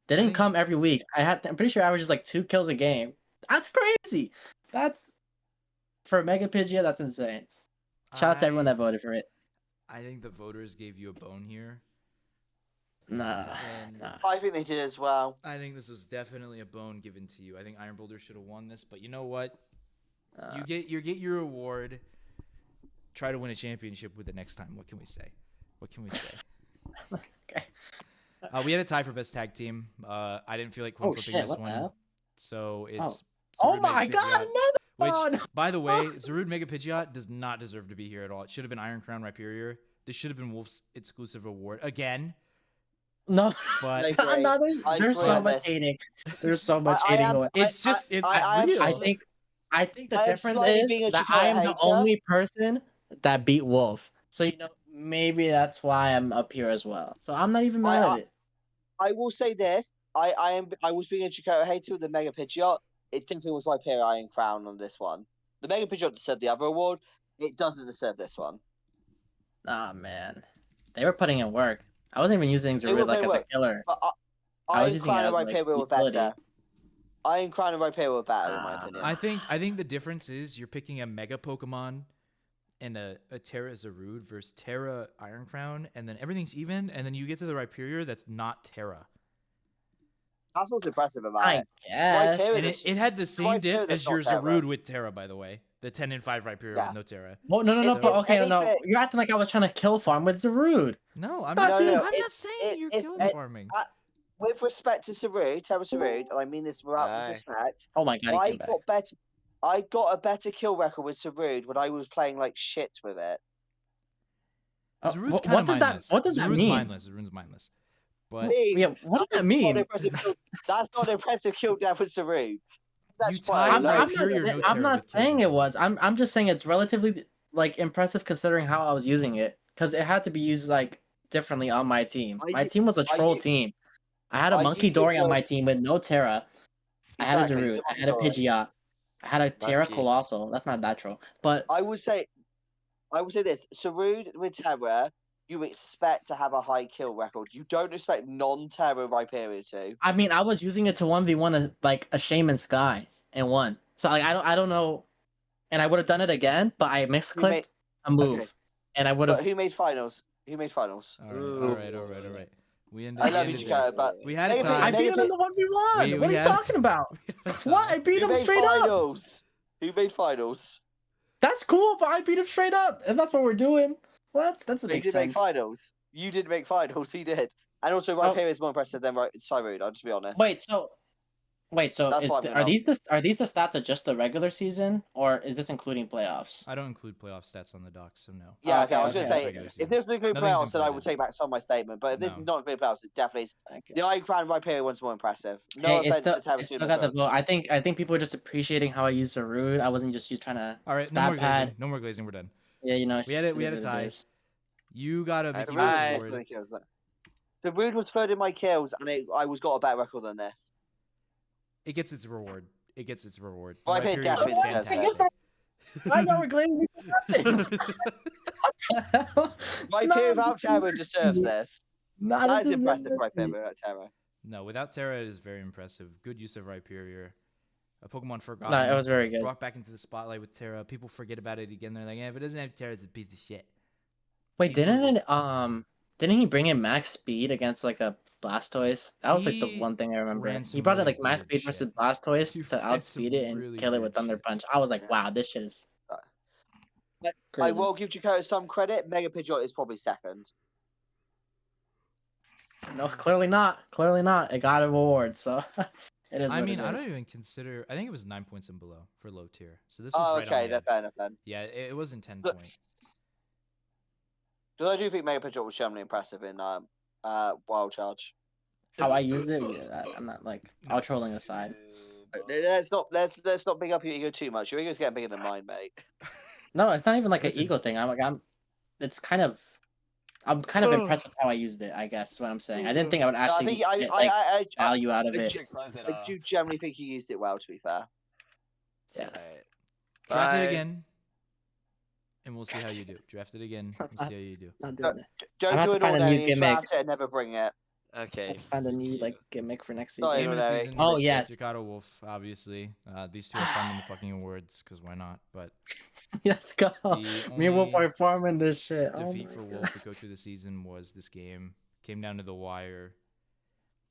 They didn't think- come every week. I'm pretty sure I averages like 2 kills a game. That's crazy. That's for a Mega Pidgeot, that's insane. Shout out to everyone that voted for it. I think the voters gave you a bone here. Nah. And I think they did as well. I think this was definitely a bone given to you. I think Iron Boulder should have won this, but you know what? You get your award. Try to win a championship with it next time. What can we say? Okay. We had a tie for best tag team. I didn't feel like coin Oh flipping shit, this what the one, hell? so it's. Oh Zarud my Mega god, Pidgeot, another Which, one! by the way, Zarud Mega Pidgeot does not deserve to be here at all. It should have been Iron Crown Rhyperior. This should have been Wolf's exclusive award again. No, But agree. no, I there's agree so on much this. hating. There's so much I hating. am- going- it's just it's I real. I think the I am difference slightly being a is that Chicago I am the hater. only person that beat Wolf. So maybe that's why I'm up here as well. So I'm not even mad at it. I will say this. I was being a Chicago hater with the Mega Pidgeot. It definitely was like Iron Crown on this one. The Mega Pidgeot deserved the other award. It doesn't deserve this one. Ah man, they were putting in work. I wasn't even using They were Zarud like putting as a work. killer. But I was Iron using Crown it and as, like, Rhyperior were utility. better. Iron Crown and Rhyperior were better, in my Ah. opinion. I think the difference is you're picking a Mega Pokemon and a Terra Zarud versus Terra Iron Crown, and then everything's even, and then you get to the Rhyperior that's not Terra. That's what's impressive about I it. guess. Rhyperior And is- it had the same Rhyperior diff that's as your not Terra. Zarud with Terra, by the way. The 10-5 Rhyperior Yeah. with no Terra. Well, no, So- but okay, no, anything- you're acting like I was trying to kill farm with Zarud. No, I'm No, not. no, I'm it- not saying it- you're it- killing it- farming. With respect to Sarud, Terra Sarud, and I mean this without Aye. disrespect, Oh my god, he I came back. got better. I got a better kill record with Sarud when I was playing like shit with it. Oh, Zarud's what kinda does that? mindless. What does that Zarud's mean? mindless. Zarud's mindless. But Team, Yeah, what does that That's not mean? that's not an impressive kill down with Saru. That's You quite tied low. I'm not, Rhyperior no I'm Terror not with saying Turbo. it was. I'm just saying it's relatively like impressive considering how I was using it, because it had to be used like differently on my team. I My u- team was a I troll u- team. I had a I Monkey used it Dory on my worse. team with no Terra. I had a Exactly. Zarude. the I had a Monkey Dory. Pidgeot. I had a Terra Monkey. Colossal. That's not that troll. But I would say this. Sarud with Terra, you expect to have a high kill record. You don't expect non-Terra Rhyperior to. I mean, I was using it to 1v1 like a Shaman Sky and won. So like I don't know, and I would have done it again, but I Who made misclicked a move, okay. and I would But have. who made finals? Who made finals? all right. We ended. I we love you, ended Chicago, there. but We had a Mega tie. I Pit- beat him in Mega the 1v1. We What are you had a talking about? We had a What? tie. I beat Who him made straight up. finals? Who made finals? That's cool, but I beat him straight up, and that's what we're doing. What? That doesn't He make did make sense. finals. You didn't make finals. He did. And also, Oh. Rhyperior is more impressive than Cyrud. I'll just be honest. Wait, so That's is what I'm are gonna these the stats of just the regular season, or is this including playoffs? I don't include playoff stats on the doc, so no. Yeah, Okay, I was okay, gonna say regular if season. this was including Nothing's playoffs, then I would included. take back some of my statement. But if this No. is not including playoffs, it definitely is. Okay. The Iron Crown Rhyperior one's more impressive. No Hey, offense to Terra it still got the vote. I think people were just appreciating how I used the root. I wasn't just trying to All right, stat pad. No more glazing. We're done. Yeah, you know, it's We had just, it. We is had a what it tie. is. You got a Alright, Mickey bye. Mouse Bye. award. The Rude was third in my kills, and I was got a better record than this. It gets its reward. Rhyperior Rhyperior definitely was deserves fantastic. I know we're glazing me for nothing. What the hell? Rhyperior No, without Terra deserves this. Nah, That this is is impressive, embarrassing. Rhyperior without Terra. No, without Terra, it is very impressive. Good use of Rhyperior. A Pokemon forgotten. No, it was very good. Brought back into the spotlight with Terra. People forget about it again. They're like, yeah, if it doesn't have Terra, it's a piece of shit. Wait, People- didn't he bring in max speed against like a Blastoise? That was like the He one thing I remember. ran He some brought it really like max weird speed versus shit. Blastoise He to ran outspeed some it and really kill it weird with Thunder shit. Punch. I was like, wow, this shit is I crazy. will give Jakarta some credit. Mega Pidgeot is probably second. No, clearly not. Clearly not. It got a reward, so it is. I what mean, it I is. don't even consider. I think it was 9 points and below for low tier. So this was Oh, right okay, on the then edge. fair enough then. Yeah, it wasn't 10 Look- point. Because I do think Mega Pidgeot was generally impressive in Wild Charge. How I used it, yeah, I'm not like all trolling aside. Let's not big up your ego too much. Your ego's getting bigger than mine, mate. No, it's not even like Listen. an ego thing. It's kind of. I'm kind of impressed with how I used it. I guess is what I'm saying. I didn't think I would No, I actually think get like I value out of I it. do- I do generally think you used it well. To be fair. Yeah. Alright. Draft it Bye. again, and we'll see how you do. Draft it again. We'll see how you do. Not doing it. Don't have do to an find a new ordinary, gimmick. draft it and never bring it. I Okay. have to find a thank new you. like gimmick for next Sorry, season. Game of the Larry. season. Oh, yes. Jakarta Wolf, obviously. These two are funding the fucking awards because why not? But Let's go. The Me and Wolf only are farming this shit. Oh defeat my for God. Wolf to go through the season was this game. Came down to the wire.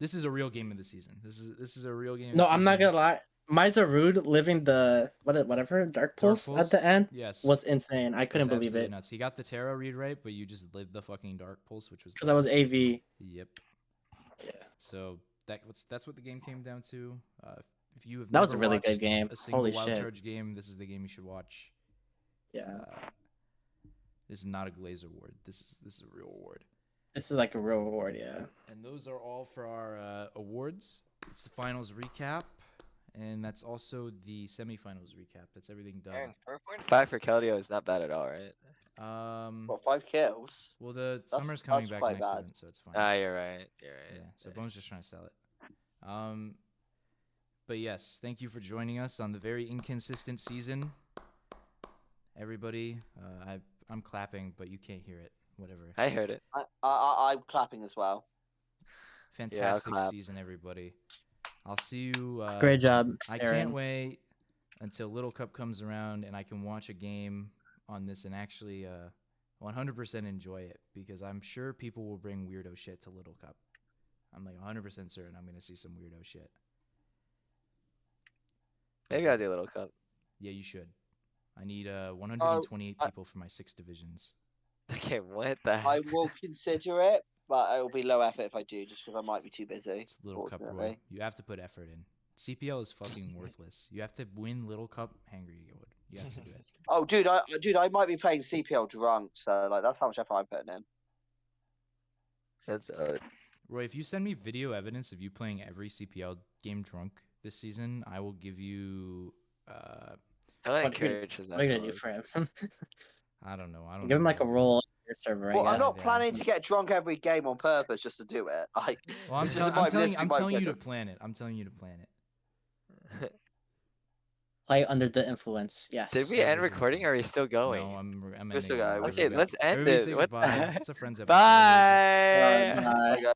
This is a real game of the season. This is a real game. Of No, the I'm not season. gonna lie. My Zarude living the whatever Dark Pulse at the end Yes. was insane. I couldn't That's believe absolutely it nuts. He got the Terra read right, but you just lived the fucking Dark Pulse, which was because I was nuts. AV. Yep. Yeah. So that's what the game came down to. If you have That was a never really good watched game. a single Holy Wild shit. Charge game, this is the game you should watch. Yeah. This is not a Glaze award. This is a real award. This is like a real reward, yeah. And those are all for our awards. It's the finals recap, and that's also the semifinals recap. That's everything done. Aaron, 4.5 for Keldeo is not bad at all, right? What, 5 kills? Well, the That's- summer's coming that's back quite next bad. event, so it's fine. You're right. You're right. Yeah, so Bone's just trying to sell it. But yes, thank you for joining us on the very inconsistent season. Everybody, I'm clapping, but you can't hear it. Whatever. I heard it. I'm clapping as well. Fantastic clap. season, everybody. I'll see you. Great job, I Aaron. can't wait until Little Cup comes around and I can watch a game on this and actually 100% enjoy it, because I'm sure people will bring weirdo shit to Little Cup. I'm like 100% certain I'm going to see some weirdo shit. Maybe I'll do a little cup. Yeah, you should. I need 128 people for my 6 divisions. Okay, what the heck? I will consider it, but it will be low effort if I do, just because I might be too busy. It's Little Cup, Roy. fortunately. You have to put effort in. CPL is fucking worthless. You have to win Little Cup Hangry Game. You have to do it. Oh, dude, I might be playing CPL drunk, so like that's how much effort I'm putting in. That's Roy, if you send me video evidence of you playing every CPL game drunk this season, I will give you. I like What are you gonna- encourage his What are you gonna do alcoholism. for him? I don't know. I don't Give him know like a what- role on your server, Well, I I'm guess. not Yeah. planning to get drunk every game on purpose just to do it. Like, Well, I'm, this tell- is I'm my telling this I'm might telling get you to drunk. plan it. I'm telling you to plan it. Play under the influence. Yes. Did we Yeah, end there's recording or are we still going? No, I'm Just ending a it guy. now. Okay, Everybody- let's end everybody it. say What the goodbye. heck? It's a friends episode. Everybody say- Bye. Bye. Okay.